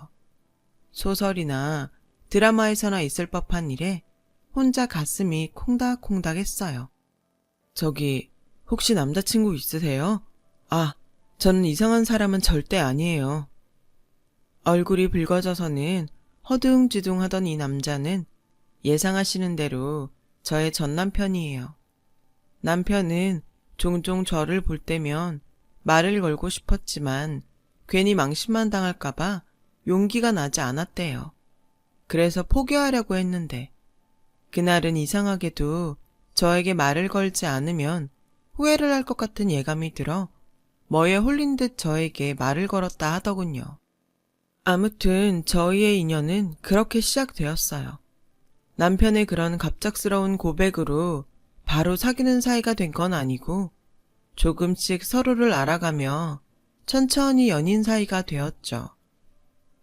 소설이나 드라마에서나 있을 법한 일에 혼자 가슴이 콩닥콩닥 했어요. 저기 혹시 남자친구 있으세요? 아, 저는 이상한 사람은 절대 아니에요. 얼굴이 붉어져서는 허둥지둥 하던 이 남자는 예상하시는 대로 저의 전남편이에요. 남편은 종종 저를 볼 때면 말을 걸고 싶었지만 괜히 망신만 당할까봐 용기가 나지 않았대요. 그래서 포기하려고 했는데 그날은 이상하게도 저에게 말을 걸지 않으면 후회를 할 것 같은 예감이 들어 뭐에 홀린 듯 저에게 말을 걸었다 하더군요. 아무튼 저희의 인연은 그렇게 시작되었어요. 남편의 그런 갑작스러운 고백으로 바로 사귀는 사이가 된 건 아니고 조금씩 서로를 알아가며 천천히 연인 사이가 되었죠.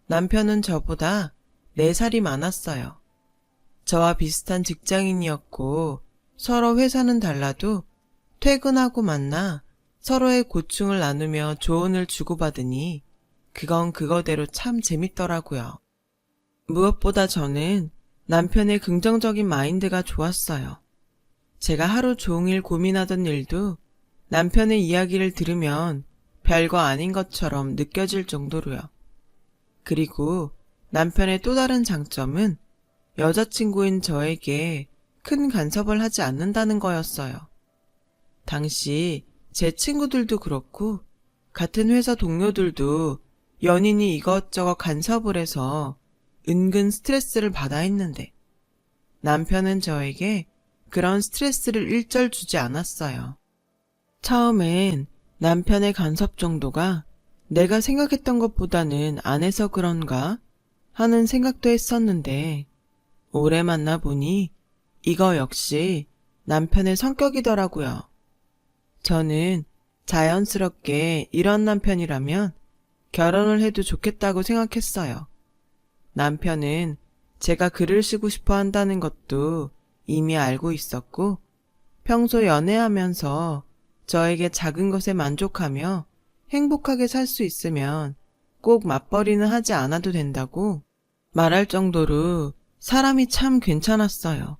남편은 저보다 4살이 많았어요. 저와 비슷한 직장인이었고 서로 회사는 달라도 퇴근하고 만나 서로의 고충을 나누며 조언을 주고받으니 그건 그거대로 참 재밌더라고요. 무엇보다 저는 남편의 긍정적인 마인드가 좋았어요. 제가 하루 종일 고민하던 일도 남편의 이야기를 들으면 별거 아닌 것처럼 느껴질 정도로요. 그리고 남편의 또 다른 장점은 여자친구인 저에게 큰 간섭을 하지 않는다는 거였어요. 당시 제 친구들도 그렇고 같은 회사 동료들도 연인이 이것저것 간섭을 해서 은근 스트레스를 받아 했는데 남편은 저에게 그런 스트레스를 일절 주지 않았어요. 처음엔 남편의 간섭 정도가 내가 생각했던 것보다는 안 해서 그런가 하는 생각도 했었는데 오래 만나보니 이거 역시 남편의 성격이더라고요. 저는 자연스럽게 이런 남편이라면 결혼을 해도 좋겠다고 생각했어요. 남편은 제가 글을 쓰고 싶어 한다는 것도 이미 알고 있었고 평소 연애하면서 저에게 작은 것에 만족하며 행복하게 살 수 있으면 꼭 맞벌이는 하지 않아도 된다고 말할 정도로 사람이 참 괜찮았어요.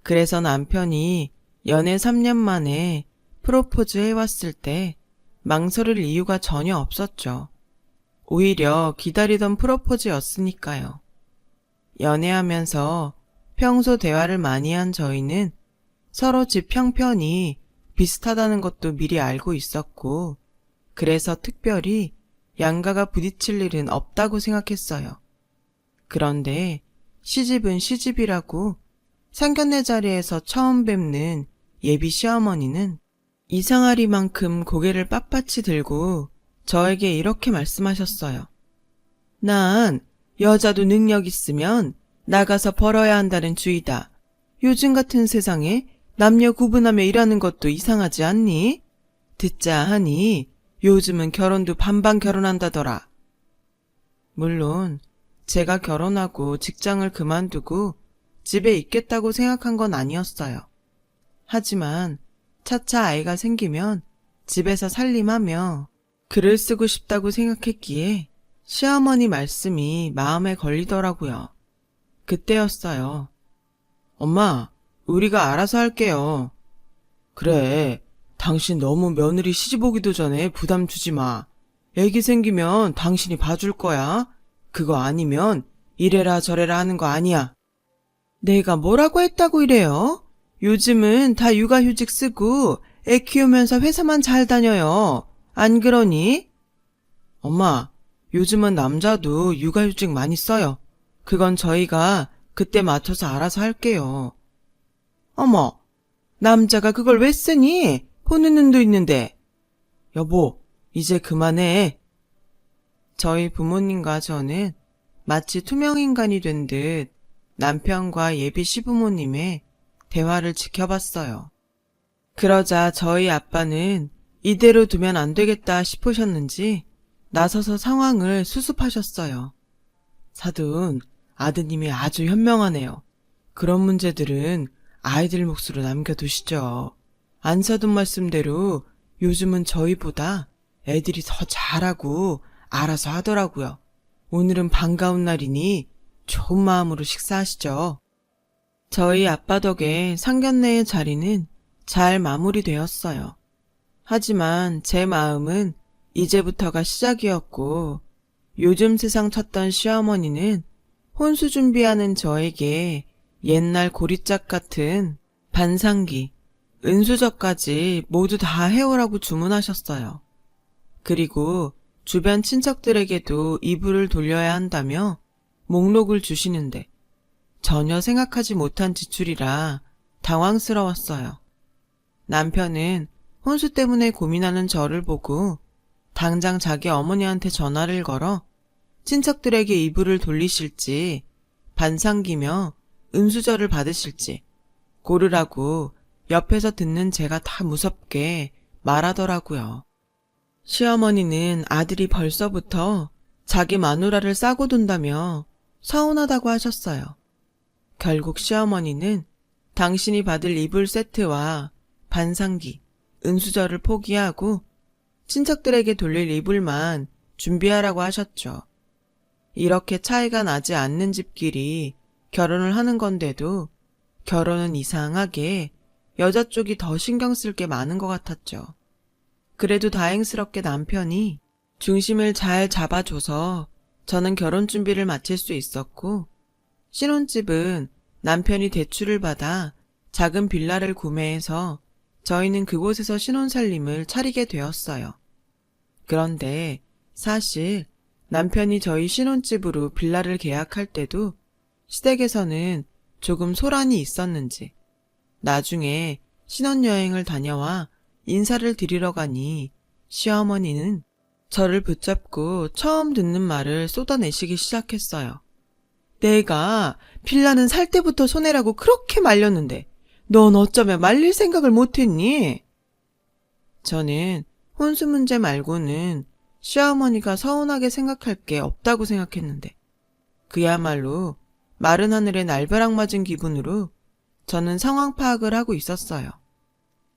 그래서 남편이 연애 3년 만에 프로포즈 해왔을 때 망설일 이유가 전혀 없었죠. 오히려 기다리던 프로포즈였으니까요. 연애하면서 평소 대화를 많이 한 저희는 서로 집 형편이 비슷하다는 것도 미리 알고 있었고 그래서 특별히 양가가 부딪힐 일은 없다고 생각했어요. 그런데 시집은 시집이라고 상견례 자리에서 처음 뵙는 예비 시어머니는 이상하리만큼 고개를 빳빳이 들고 저에게 이렇게 말씀하셨어요. 난 여자도 능력 있으면 나가서 벌어야 한다는 주의다. 요즘 같은 세상에 남녀 구분하며 일하는 것도 이상하지 않니? 듣자 하니 요즘은 결혼도 반반 결혼한다더라. 물론 제가 결혼하고 직장을 그만두고 집에 있겠다고 생각한 건 아니었어요. 하지만 차차 아이가 생기면 집에서 살림하며 글을 쓰고 싶다고 생각했기에 시어머니 말씀이 마음에 걸리더라고요. 그때였어요. 엄마, 우리가 알아서 할게요. 그래, 당신 너무 며느리 시집 오기도 전에 부담 주지 마. 애기 생기면 당신이 봐줄 거야. 그거 아니면 이래라 저래라 하는 거 아니야. 내가 뭐라고 했다고 이래요? 요즘은 다 육아휴직 쓰고 애 키우면서 회사만 잘 다녀요. 안 그러니? 엄마, 요즘은 남자도 육아휴직 많이 써요. 그건 저희가 그때 맞춰서 알아서 할게요. 어머, 남자가 그걸 왜 쓰니? 보는 눈도 있는데. 여보, 이제 그만해. 저희 부모님과 저는 마치 투명인간이 된 듯 남편과 예비 시부모님의 대화를 지켜봤어요. 그러자 저희 아빠는 이대로 두면 안 되겠다 싶으셨는지 나서서 상황을 수습하셨어요. 사돈, 아드님이 아주 현명하네요. 그런 문제들은 아이들 몫으로 남겨두시죠. 안사돈 말씀대로 요즘은 저희보다 애들이 더 잘하고 알아서 하더라고요. 오늘은 반가운 날이니 좋은 마음으로 식사하시죠. 저희 아빠 덕에 상견례의 자리는 잘 마무리되었어요. 하지만 제 마음은 이제부터가 시작이었고 요즘 세상 찾던 시어머니는 혼수 준비하는 저에게 옛날 고리짝 같은 반상기, 은수저까지 모두 다 해오라고 주문하셨어요. 그리고 주변 친척들에게도 이불을 돌려야 한다며 목록을 주시는데 전혀 생각하지 못한 지출이라 당황스러웠어요. 남편은 혼수 때문에 고민하는 저를 보고 당장 자기 어머니한테 전화를 걸어 친척들에게 이불을 돌리실지 반상기며 은수저를 받으실지 고르라고 옆에서 듣는 제가 다 무섭게 말하더라고요. 시어머니는 아들이 벌써부터 자기 마누라를 싸고 돈다며 서운하다고 하셨어요. 결국 시어머니는 당신이 받을 이불 세트와 반상기, 은수저를 포기하고 친척들에게 돌릴 이불만 준비하라고 하셨죠. 이렇게 차이가 나지 않는 집끼리 결혼을 하는 건데도 결혼은 이상하게 여자 쪽이 더 신경 쓸 게 많은 것 같았죠. 그래도 다행스럽게 남편이 중심을 잘 잡아줘서 저는 결혼 준비를 마칠 수 있었고 신혼집은 남편이 대출을 받아 작은 빌라를 구매해서 저희는 그곳에서 신혼살림을 차리게 되었어요. 그런데 사실 남편이 저희 신혼집으로 빌라를 계약할 때도 시댁에서는 조금 소란이 있었는지 나중에 신혼여행을 다녀와 인사를 드리러 가니 시어머니는 저를 붙잡고 처음 듣는 말을 쏟아내시기 시작했어요. 내가 빌라는 살 때부터 손해라고 그렇게 말렸는데 넌 어쩌면 말릴 생각을 못했니? 저는 혼수 문제 말고는 시어머니가 서운하게 생각할 게 없다고 생각했는데 그야말로 마른 하늘에 날벼락 맞은 기분으로 저는 상황 파악을 하고 있었어요.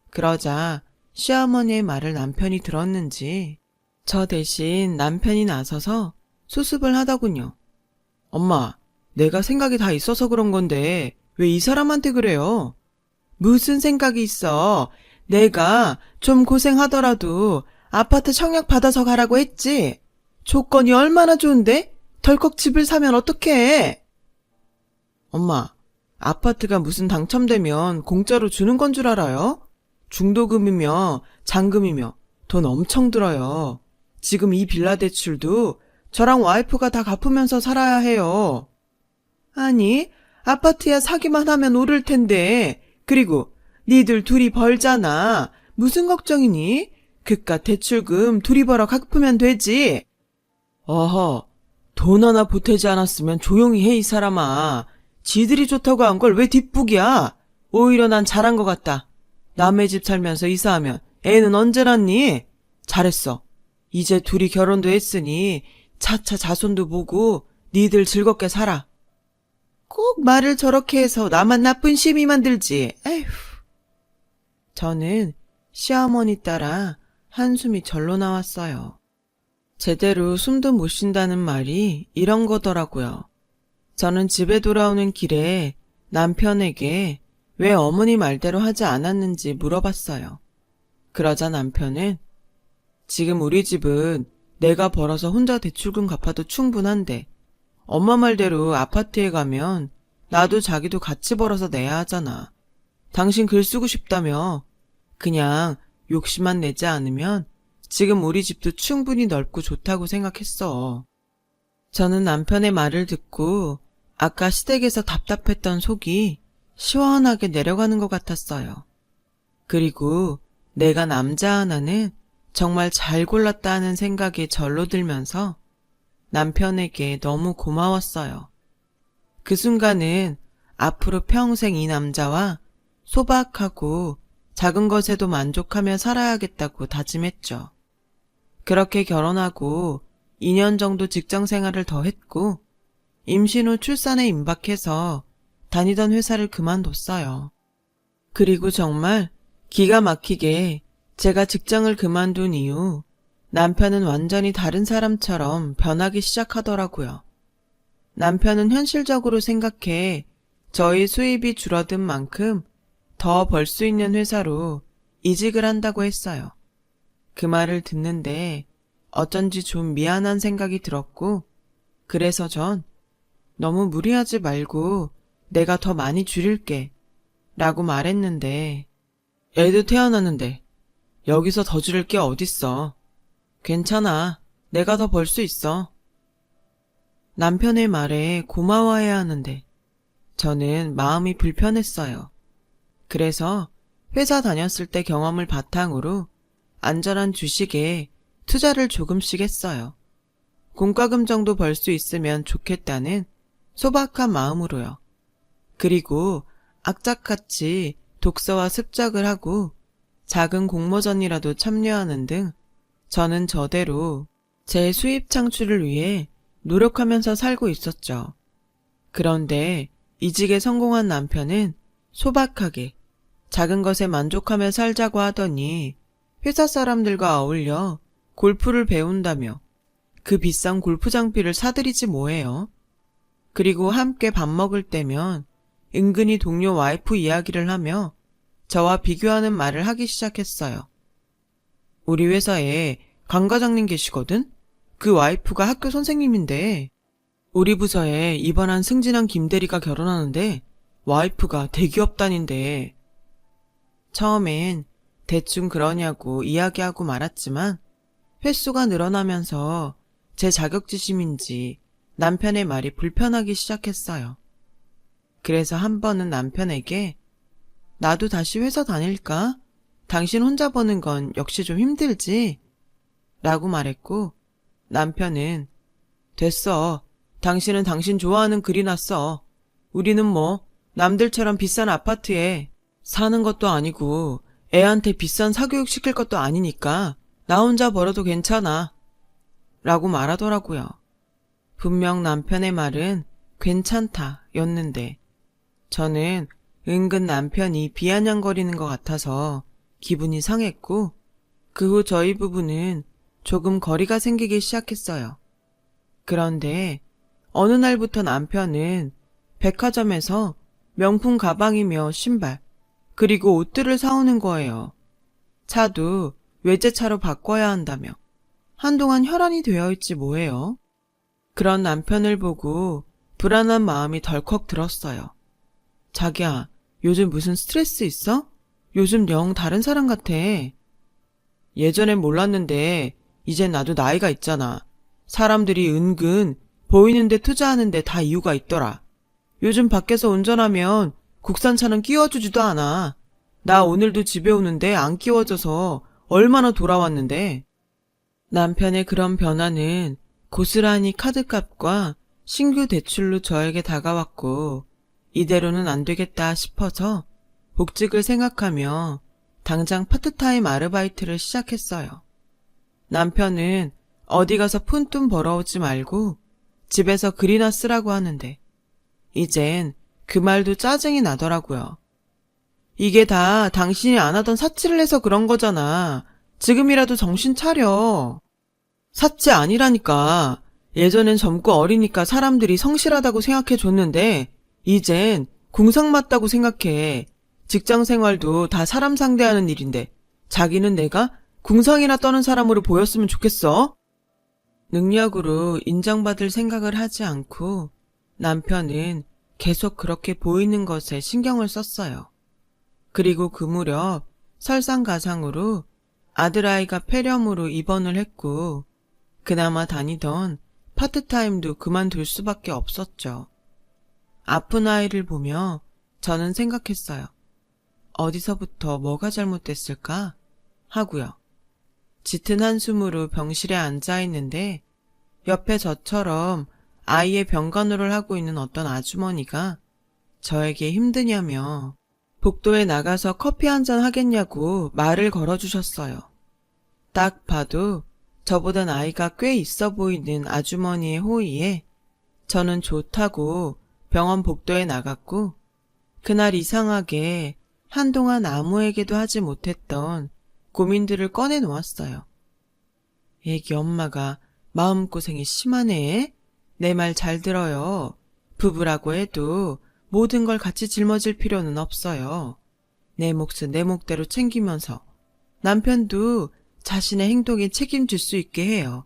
그러자 시어머니의 말을 남편이 들었는지 저 대신 남편이 나서서 수습을 하더군요. 엄마, 내가 생각이 다 있어서 그런 건데 왜 이 사람한테 그래요? 무슨 생각이 있어? 내가 좀 고생하더라도 아파트 청약 받아서 가라고 했지. 조건이 얼마나 좋은데? 덜컥 집을 사면 어떡해? 엄마, 아파트가 무슨 당첨되면 공짜로 주는 건 줄 알아요? 중도금이며 잔금이며 돈 엄청 들어요. 지금 이 빌라 대출도 저랑 와이프가 다 갚으면서 살아야 해요. 아니, 아파트야 사기만 하면 오를 텐데. 그리고 니들 둘이 벌잖아. 무슨 걱정이니? 그깟 대출금 둘이 벌어 갚으면 되지. 어허, 돈 하나 보태지 않았으면 조용히 해, 이 사람아. 지들이 좋다고 한 걸 왜 뒷북이야? 오히려 난 잘한 것 같다. 남의 집 살면서 이사하면 애는 언제 낳니? 잘했어. 이제 둘이 결혼도 했으니 차차 자손도 보고 니들 즐겁게 살아. 꼭 말을 저렇게 해서 나만 나쁜 시미 만들지. 에휴. 저는 시어머니 따라 한숨이 절로 나왔어요. 제대로 숨도 못 쉰다는 말이 이런 거더라고요. 저는 집에 돌아오는 길에 남편에게 왜 어머니 말대로 하지 않았는지 물어봤어요. 그러자 남편은 지금 우리 집은 내가 벌어서 혼자 대출금 갚아도 충분한데 엄마 말대로 아파트에 가면 나도 자기도 같이 벌어서 내야 하잖아. 당신 글 쓰고 싶다며 그냥 욕심만 내지 않으면 지금 우리 집도 충분히 넓고 좋다고 생각했어. 저는 남편의 말을 듣고 아까 시댁에서 답답했던 속이 시원하게 내려가는 것 같았어요. 그리고 내가 남자 하나는 정말 잘 골랐다 하는 생각이 절로 들면서 남편에게 너무 고마웠어요. 그 순간은 앞으로 평생 이 남자와 소박하고 작은 것에도 만족하며 살아야겠다고 다짐했죠. 그렇게 결혼하고 2년 정도 직장 생활을 더 했고 임신 후 출산에 임박해서 다니던 회사를 그만뒀어요. 그리고 정말 기가 막히게 제가 직장을 그만둔 이후 남편은 완전히 다른 사람처럼 변하기 시작하더라고요. 남편은 현실적으로 생각해 저희 수입이 줄어든 만큼 더 벌 수 있는 회사로 이직을 한다고 했어요. 그 말을 듣는데 어쩐지 좀 미안한 생각이 들었고 그래서 전 너무 무리하지 말고 내가 더 많이 줄일게 라고 말했는데 애도 태어났는데 여기서 더 줄일 게 어딨어. 괜찮아. 내가 더 벌 수 있어. 남편의 말에 고마워해야 하는데 저는 마음이 불편했어요. 그래서 회사 다녔을 때 경험을 바탕으로 안전한 주식에 투자를 조금씩 했어요. 공과금 정도 벌 수 있으면 좋겠다는 소박한 마음으로요. 그리고 악착같이 독서와 습작을 하고 작은 공모전이라도 참여하는 등 저는 저대로 제 수입 창출을 위해 노력하면서 살고 있었죠. 그런데 이직에 성공한 남편은 소박하게 작은 것에 만족하며 살자고 하더니 회사 사람들과 어울려 골프를 배운다며 그 비싼 골프 장비를 사들이지 뭐해요. 그리고 함께 밥 먹을 때면 은근히 동료 와이프 이야기를 하며 저와 비교하는 말을 하기 시작했어요. 우리 회사에 강 과장님 계시거든? 그 와이프가 학교 선생님인데 우리 부서에 이번한 승진한 김대리가 결혼하는데 와이프가 대기업 다닌대. 처음엔 대충 그러냐고 이야기하고 말았지만 횟수가 늘어나면서 제 자격지심인지 남편의 말이 불편하기 시작했어요. 그래서 한 번은 남편에게 나도 다시 회사 다닐까? 당신 혼자 버는 건 역시 좀 힘들지? 라고 말했고 남편은 됐어. 당신은 당신 좋아하는 글이나 써. 우리는 뭐 남들처럼 비싼 아파트에 사는 것도 아니고 애한테 비싼 사교육 시킬 것도 아니니까 나 혼자 벌어도 괜찮아. 라고 말하더라고요. 분명 남편의 말은 괜찮다 였는데 저는 은근 남편이 비아냥거리는 것 같아서 기분이 상했고 그 후 저희 부부는 조금 거리가 생기기 시작했어요. 그런데 어느 날부터 남편은 백화점에서 명품 가방이며 신발 그리고 옷들을 사오는 거예요. 차도 외제차로 바꿔야 한다며 한동안 혈안이 되어 있지 뭐예요. 그런 남편을 보고 불안한 마음이 덜컥 들었어요. 자기야, 요즘 무슨 스트레스 있어? 요즘 영 다른 사람 같아. 예전엔 몰랐는데 이젠 나도 나이가 있잖아. 사람들이 은근 보이는데 투자하는데 다 이유가 있더라. 요즘 밖에서 운전하면 국산차는 끼워주지도 않아. 나 오늘도 집에 오는데 안 끼워져서 얼마나 돌아왔는데. 남편의 그런 변화는 고스란히 카드값과 신규 대출로 저에게 다가왔고 이대로는 안 되겠다 싶어서 복직을 생각하며 당장 파트타임 아르바이트를 시작했어요. 남편은 어디 가서 푼돈 벌어오지 말고 집에서 글이나 쓰라고 하는데 이젠 그 말도 짜증이 나더라고요. 이게 다 당신이 안 하던 사치를 해서 그런 거잖아. 지금이라도 정신 차려. 사치 아니라니까. 예전엔 젊고 어리니까 사람들이 성실하다고 생각해 줬는데 이젠 궁상 맞다고 생각해. 직장 생활도 다 사람 상대하는 일인데 자기는 내가 궁상이나 떠는 사람으로 보였으면 좋겠어? 능력으로 인정받을 생각을 하지 않고 남편은 계속 그렇게 보이는 것에 신경을 썼어요. 그리고 그 무렵 설상가상으로 아들아이가 폐렴으로 입원을 했고 그나마 다니던 파트타임도 그만둘 수밖에 없었죠. 아픈 아이를 보며 저는 생각했어요. 어디서부터 뭐가 잘못됐을까? 하고요. 짙은 한숨으로 병실에 앉아 있는데 옆에 저처럼 아이의 병간호를 하고 있는 어떤 아주머니가 저에게 힘드냐며 복도에 나가서 커피 한잔 하겠냐고 말을 걸어주셨어요. 딱 봐도 저보다 나이가 꽤 있어 보이는 아주머니의 호의에 저는 좋다고 병원 복도에 나갔고 그날 이상하게 한동안 아무에게도 하지 못했던 고민들을 꺼내 놓았어요. 애기 엄마가 마음고생이 심하네. 내 말 잘 들어요. 부부라고 해도 모든 걸 같이 짊어질 필요는 없어요. 내 몫은 내 몫대로 챙기면서 남편도 자신의 행동에 책임질 수 있게 해요.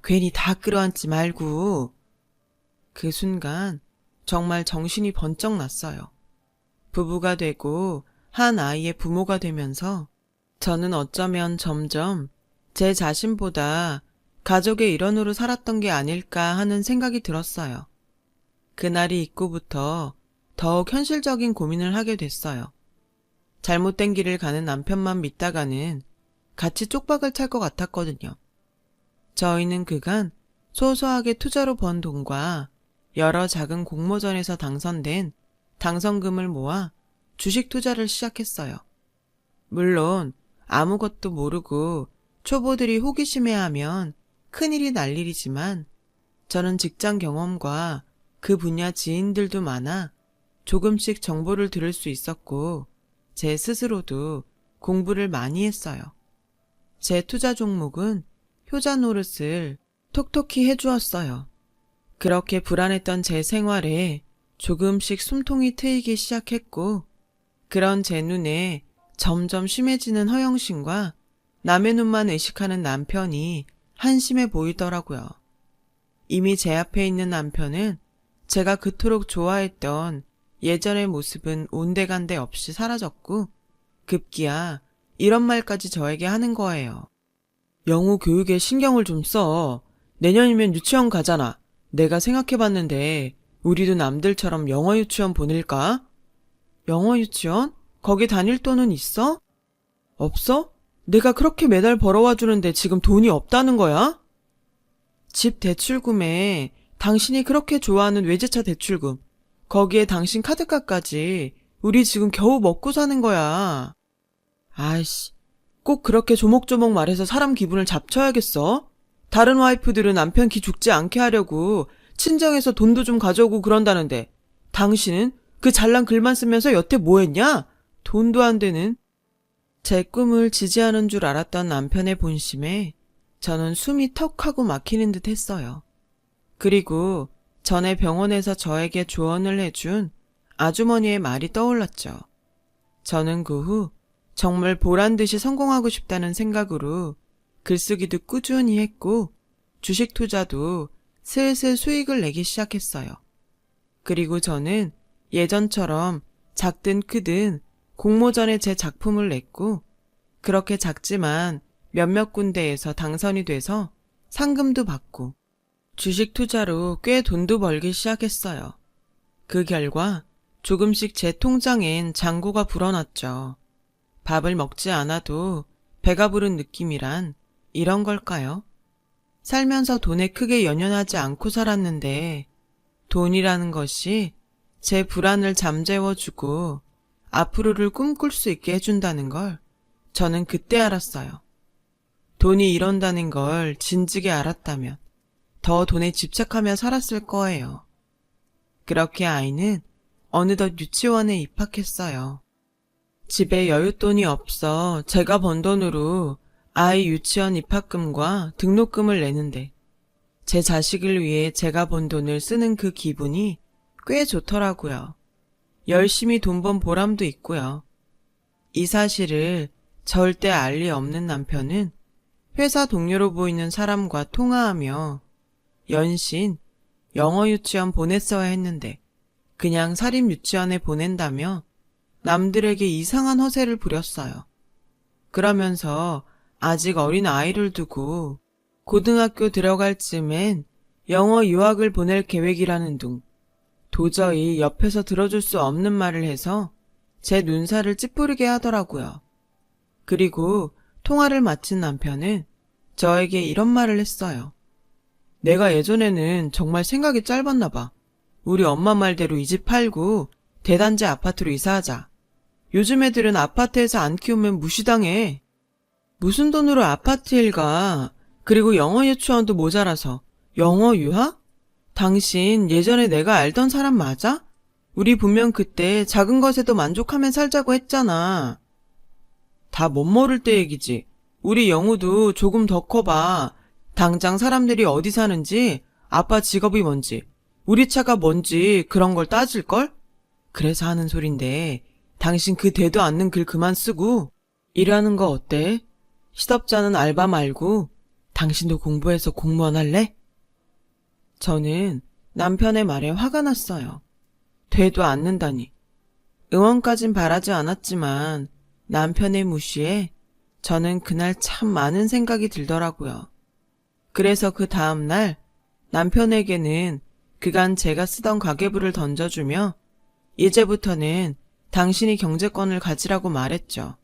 괜히 다 끌어안지 말고. 그 순간 정말 정신이 번쩍 났어요. 부부가 되고 한 아이의 부모가 되면서 저는 어쩌면 점점 제 자신보다 가족의 일원으로 살았던 게 아닐까 하는 생각이 들었어요. 그날이 있고부터 더욱 현실적인 고민을 하게 됐어요. 잘못된 길을 가는 남편만 믿다가는 같이 쪽박을 찰 것 같았거든요. 저희는 그간 소소하게 투자로 번 돈과 여러 작은 공모전에서 당선된 당선금을 모아 주식 투자를 시작했어요. 물론 아무것도 모르고 초보들이 호기심해하면 큰일이 날 일이지만 저는 직장 경험과 그 분야 지인들도 많아 조금씩 정보를 들을 수 있었고 제 스스로도 공부를 많이 했어요. 제 투자 종목은 효자 노릇을 톡톡히 해주었어요. 그렇게 불안했던 제 생활에 조금씩 숨통이 트이기 시작했고 그런 제 눈에 점점 심해지는 허영심과 남의 눈만 의식하는 남편이 한심해 보이더라고요. 이미 제 앞에 있는 남편은 제가 그토록 좋아했던 예전의 모습은 온데간데 없이 사라졌고 급기야 이런 말까지 저에게 하는 거예요. 영우 교육에 신경을 좀 써. 내년이면 유치원 가잖아. 내가 생각해봤는데 우리도 남들처럼 영어 유치원 보낼까? 영어 유치원? 거기 다닐 돈은 있어? 없어? 내가 그렇게 매달 벌어와 주는데 지금 돈이 없다는 거야? 집 대출금에 당신이 그렇게 좋아하는 외제차 대출금, 거기에 당신 카드값까지 우리 지금 겨우 먹고 사는 거야. 아이씨, 꼭 그렇게 조목조목 말해서 사람 기분을 잡쳐야겠어? 다른 와이프들은 남편 기 죽지 않게 하려고 친정에서 돈도 좀 가져오고 그런다는데 당신은 그 잘난 글만 쓰면서 여태 뭐 했냐? 돈도 안 되는. 제 꿈을 지지하는 줄 알았던 남편의 본심에 저는 숨이 턱 하고 막히는 듯 했어요. 그리고 전에 병원에서 저에게 조언을 해준 아주머니의 말이 떠올랐죠. 저는 그 후 정말 보란듯이 성공하고 싶다는 생각으로 글쓰기도 꾸준히 했고 주식 투자도 슬슬 수익을 내기 시작했어요. 그리고 저는 예전처럼 작든 크든 공모전에 제 작품을 냈고 그렇게 작지만 몇몇 군데에서 당선이 돼서 상금도 받고 주식 투자로 꽤 돈도 벌기 시작했어요. 그 결과 조금씩 제 통장엔 잔고가 불어났죠. 밥을 먹지 않아도 배가 부른 느낌이란 이런 걸까요? 살면서 돈에 크게 연연하지 않고 살았는데 돈이라는 것이 제 불안을 잠재워주고 앞으로를 꿈꿀 수 있게 해준다는 걸 저는 그때 알았어요. 돈이 이런다는 걸 진즉에 알았다면 더 돈에 집착하며 살았을 거예요. 그렇게 아이는 어느덧 유치원에 입학했어요. 집에 여윳돈이 없어 제가 번 돈으로 아이 유치원 입학금과 등록금을 내는데 제 자식을 위해 제가 번 돈을 쓰는 그 기분이 꽤 좋더라고요. 열심히 돈 번 보람도 있고요. 이 사실을 절대 알 리 없는 남편은 회사 동료로 보이는 사람과 통화하며 연신 영어 유치원 보냈어야 했는데 그냥 사립 유치원에 보낸다며 남들에게 이상한 허세를 부렸어요. 그러면서 아직 어린 아이를 두고 고등학교 들어갈 쯤엔 영어 유학을 보낼 계획이라는 둥 도저히 옆에서 들어줄 수 없는 말을 해서 제 눈살을 찌푸리게 하더라고요. 그리고 통화를 마친 남편은 저에게 이런 말을 했어요. 내가 예전에는 정말 생각이 짧았나 봐. 우리 엄마 말대로 이 집 팔고 대단지 아파트로 이사하자. 요즘 애들은 아파트에서 안 키우면 무시당해. 무슨 돈으로 아파트 일 가. 그리고 영어 유치원도 모자라서. 영어 유학? 당신 예전에 내가 알던 사람 맞아? 우리 분명 그때 작은 것에도 만족하며 살자고 했잖아. 다 못 모를 때 얘기지. 우리 영우도 조금 더 커봐. 당장 사람들이 어디 사는지, 아빠 직업이 뭔지, 우리 차가 뭔지 그런 걸 따질걸? 그래서 하는 소린데 당신 그 대도 않는 글 그만 쓰고 일하는 거 어때? 시덥잖은 알바 말고 당신도 공부해서 공무원 할래? 저는 남편의 말에 화가 났어요. 되도 않는다니. 응원까진 바라지 않았지만 남편의 무시에 저는 그날 참 많은 생각이 들더라고요. 그래서 그 다음날 남편에게는 그간 제가 쓰던 가계부를 던져주며 이제부터는 당신이 경제권을 가지라고 말했죠.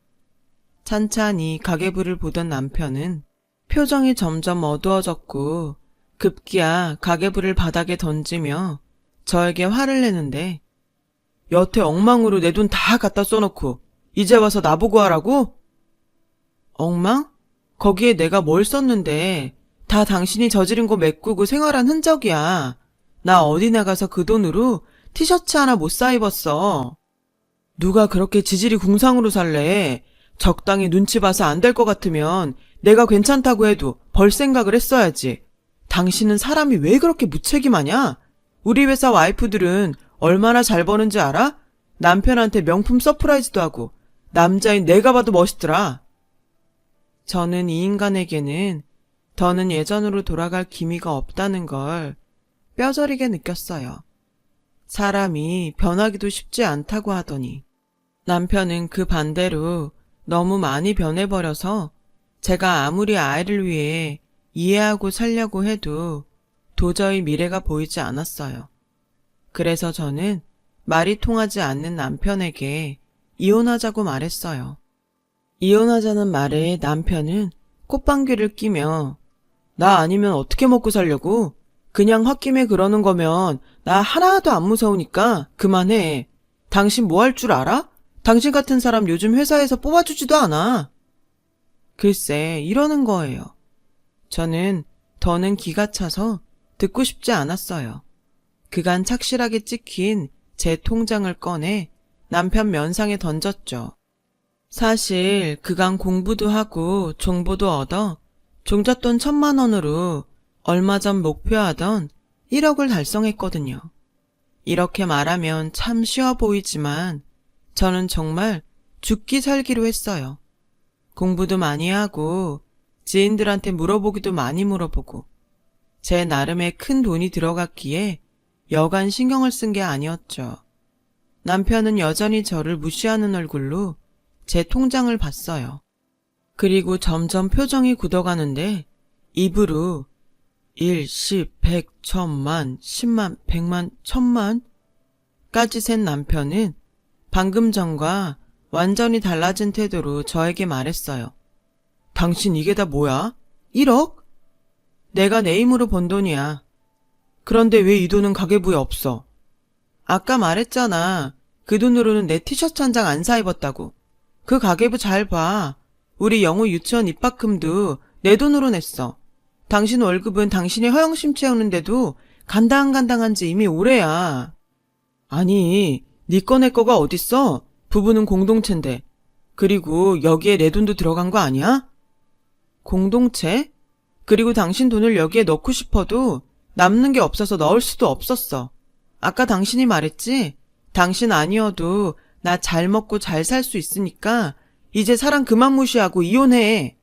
찬찬히 가계부를 보던 남편은 표정이 점점 어두워졌고 급기야 가계부를 바닥에 던지며 저에게 화를 내는데 여태 엉망으로 내 돈 다 갖다 써놓고 이제 와서 나보고 하라고? 엉망? 거기에 내가 뭘 썼는데 다 당신이 저지른 거 메꾸고 생활한 흔적이야. 나 어디 나가서 그 돈으로 티셔츠 하나 못 사 입었어. 누가 그렇게 지질이 궁상으로 살래. 적당히 눈치 봐서 안 될 것 같으면 내가 괜찮다고 해도 벌 생각을 했어야지. 당신은 사람이 왜 그렇게 무책임하냐? 우리 회사 와이프들은 얼마나 잘 버는지 알아? 남편한테 명품 서프라이즈도 하고 남자인 내가 봐도 멋있더라. 저는 이 인간에게는 더는 예전으로 돌아갈 기미가 없다는 걸 뼈저리게 느꼈어요. 사람이 변하기도 쉽지 않다고 하더니 남편은 그 반대로 너무 많이 변해버려서 제가 아무리 아이를 위해 이해하고 살려고 해도 도저히 미래가 보이지 않았어요. 그래서 저는 말이 통하지 않는 남편에게 이혼하자고 말했어요. 이혼하자는 말에 남편은 콧방귀를 끼며 나 아니면 어떻게 먹고 살려고? 그냥 홧김에 그러는 거면 나 하나도 안 무서우니까 그만해. 당신 뭐 할 줄 알아? 당신 같은 사람 요즘 회사에서 뽑아주지도 않아. 글쎄 이러는 거예요. 저는 더는 기가 차서 듣고 싶지 않았어요. 그간 착실하게 찍힌 제 통장을 꺼내 남편 면상에 던졌죠. 사실 그간 공부도 하고 정보도 얻어 종잣돈 1,000만 원으로 얼마 전 목표하던 1억을 달성했거든요. 이렇게 말하면 참 쉬워 보이지만 저는 정말 죽기 살기로 했어요. 공부도 많이 하고 지인들한테 물어보기도 많이 물어보고 제 나름의 큰 돈이 들어갔기에 여간 신경을 쓴 게 아니었죠. 남편은 여전히 저를 무시하는 얼굴로 제 통장을 봤어요. 그리고 점점 표정이 굳어가는데 입으로 1, 10, 100, 1000만, 10만, 100만, 1000만 까지 센 남편은 방금 전과 완전히 달라진 태도로 저에게 말했어요. 당신 이게 다 뭐야? 1억? 내가 내 힘으로 번 돈이야. 그런데 왜 이 돈은 가계부에 없어? 아까 말했잖아. 그 돈으로는 내 티셔츠 한 장 안 사 입었다고. 그 가계부 잘 봐. 우리 영우 유치원 입학금도 내 돈으로 냈어. 당신 월급은 당신의 허영심 채우는데도 간당간당한 지 이미 오래야. 아니, 네 거 내 거가 어딨어? 부부는 공동체인데. 그리고 여기에 내 돈도 들어간 거 아니야? 공동체? 그리고 당신 돈을 여기에 넣고 싶어도 남는 게 없어서 넣을 수도 없었어. 아까 당신이 말했지? 당신 아니어도 나 잘 먹고 잘 살 수 있으니까 이제 사람 그만 무시하고 이혼해.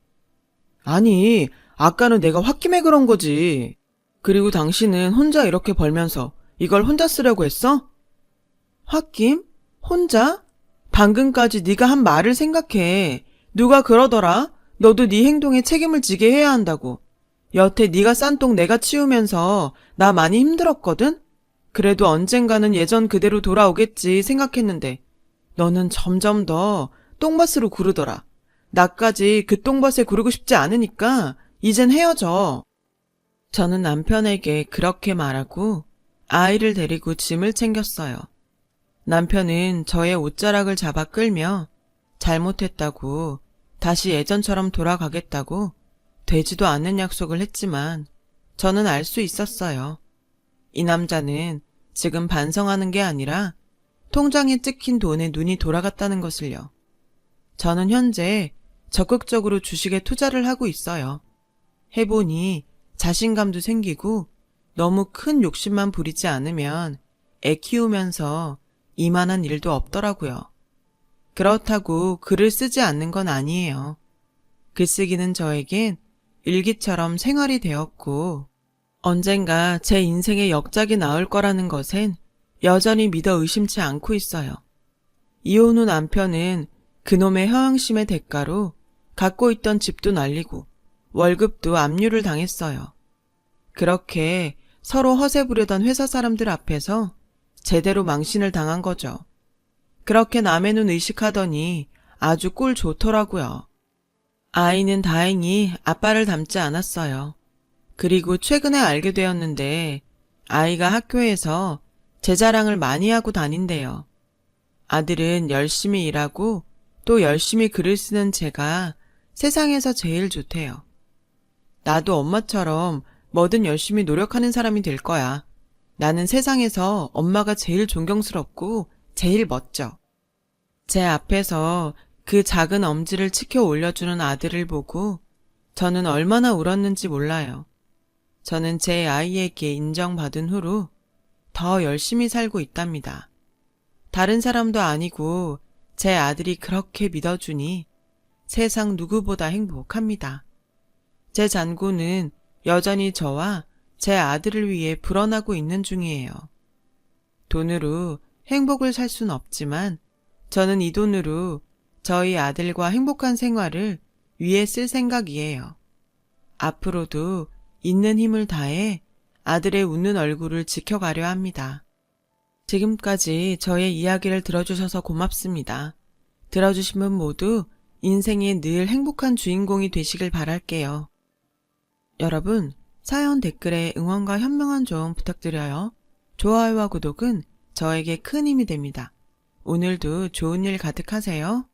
아니, 아까는 내가 홧김에 그런 거지. 그리고 당신은 혼자 이렇게 벌면서 이걸 혼자 쓰려고 했어? 홧김? 혼자? 방금까지 네가 한 말을 생각해. 누가 그러더라? 너도 네 행동에 책임을 지게 해야 한다고. 여태 네가 싼 똥 내가 치우면서 나 많이 힘들었거든? 그래도 언젠가는 예전 그대로 돌아오겠지 생각했는데 너는 점점 더 똥밭으로 구르더라. 나까지 그 똥밭에 구르고 싶지 않으니까 이젠 헤어져. 저는 남편에게 그렇게 말하고 아이를 데리고 짐을 챙겼어요. 남편은 저의 옷자락을 잡아 끌며 잘못했다고 다시 예전처럼 돌아가겠다고 되지도 않는 약속을 했지만 저는 알 수 있었어요. 이 남자는 지금 반성하는 게 아니라 통장에 찍힌 돈에 눈이 돌아갔다는 것을요. 저는 현재 적극적으로 주식에 투자를 하고 있어요. 해보니 자신감도 생기고 너무 큰 욕심만 부리지 않으면 애 키우면서 이만한 일도 없더라고요. 그렇다고 글을 쓰지 않는 건 아니에요. 글쓰기는 저에겐 일기처럼 생활이 되었고 언젠가 제 인생에 역작이 나올 거라는 것엔 여전히 믿어 의심치 않고 있어요. 이혼 후 남편은 그놈의 허영심의 대가로 갖고 있던 집도 날리고 월급도 압류를 당했어요. 그렇게 서로 허세 부르던 회사 사람들 앞에서 제대로 망신을 당한 거죠. 그렇게 남의 눈 의식하더니 아주 꼴 좋더라고요. 아이는 다행히 아빠를 닮지 않았어요. 그리고 최근에 알게 되었는데 아이가 학교에서 제 자랑을 많이 하고 다닌대요. 아들은 열심히 일하고 또 열심히 글을 쓰는 제가 세상에서 제일 좋대요. 나도 엄마처럼 뭐든 열심히 노력하는 사람이 될 거야. 나는 세상에서 엄마가 제일 존경스럽고 제일 멋져. 제 앞에서 그 작은 엄지를 치켜 올려주는 아들을 보고 저는 얼마나 울었는지 몰라요. 저는 제 아이에게 인정받은 후로 더 열심히 살고 있답니다. 다른 사람도 아니고 제 아들이 그렇게 믿어주니 세상 누구보다 행복합니다. 제 잔고는 여전히 저와 제 아들을 위해 불어나고 있는 중이에요. 돈으로 행복을 살 순 없지만 저는 이 돈으로 저희 아들과 행복한 생활을 위해 쓸 생각이에요. 앞으로도 있는 힘을 다해 아들의 웃는 얼굴을 지켜가려 합니다. 지금까지 저의 이야기를 들어주셔서 고맙습니다. 들어주신 분 모두 인생의 늘 행복한 주인공이 되시길 바랄게요. 여러분, 사연 댓글에 응원과 현명한 조언 부탁드려요. 좋아요와 구독은 저에게 큰 힘이 됩니다. 오늘도 좋은 일 가득하세요.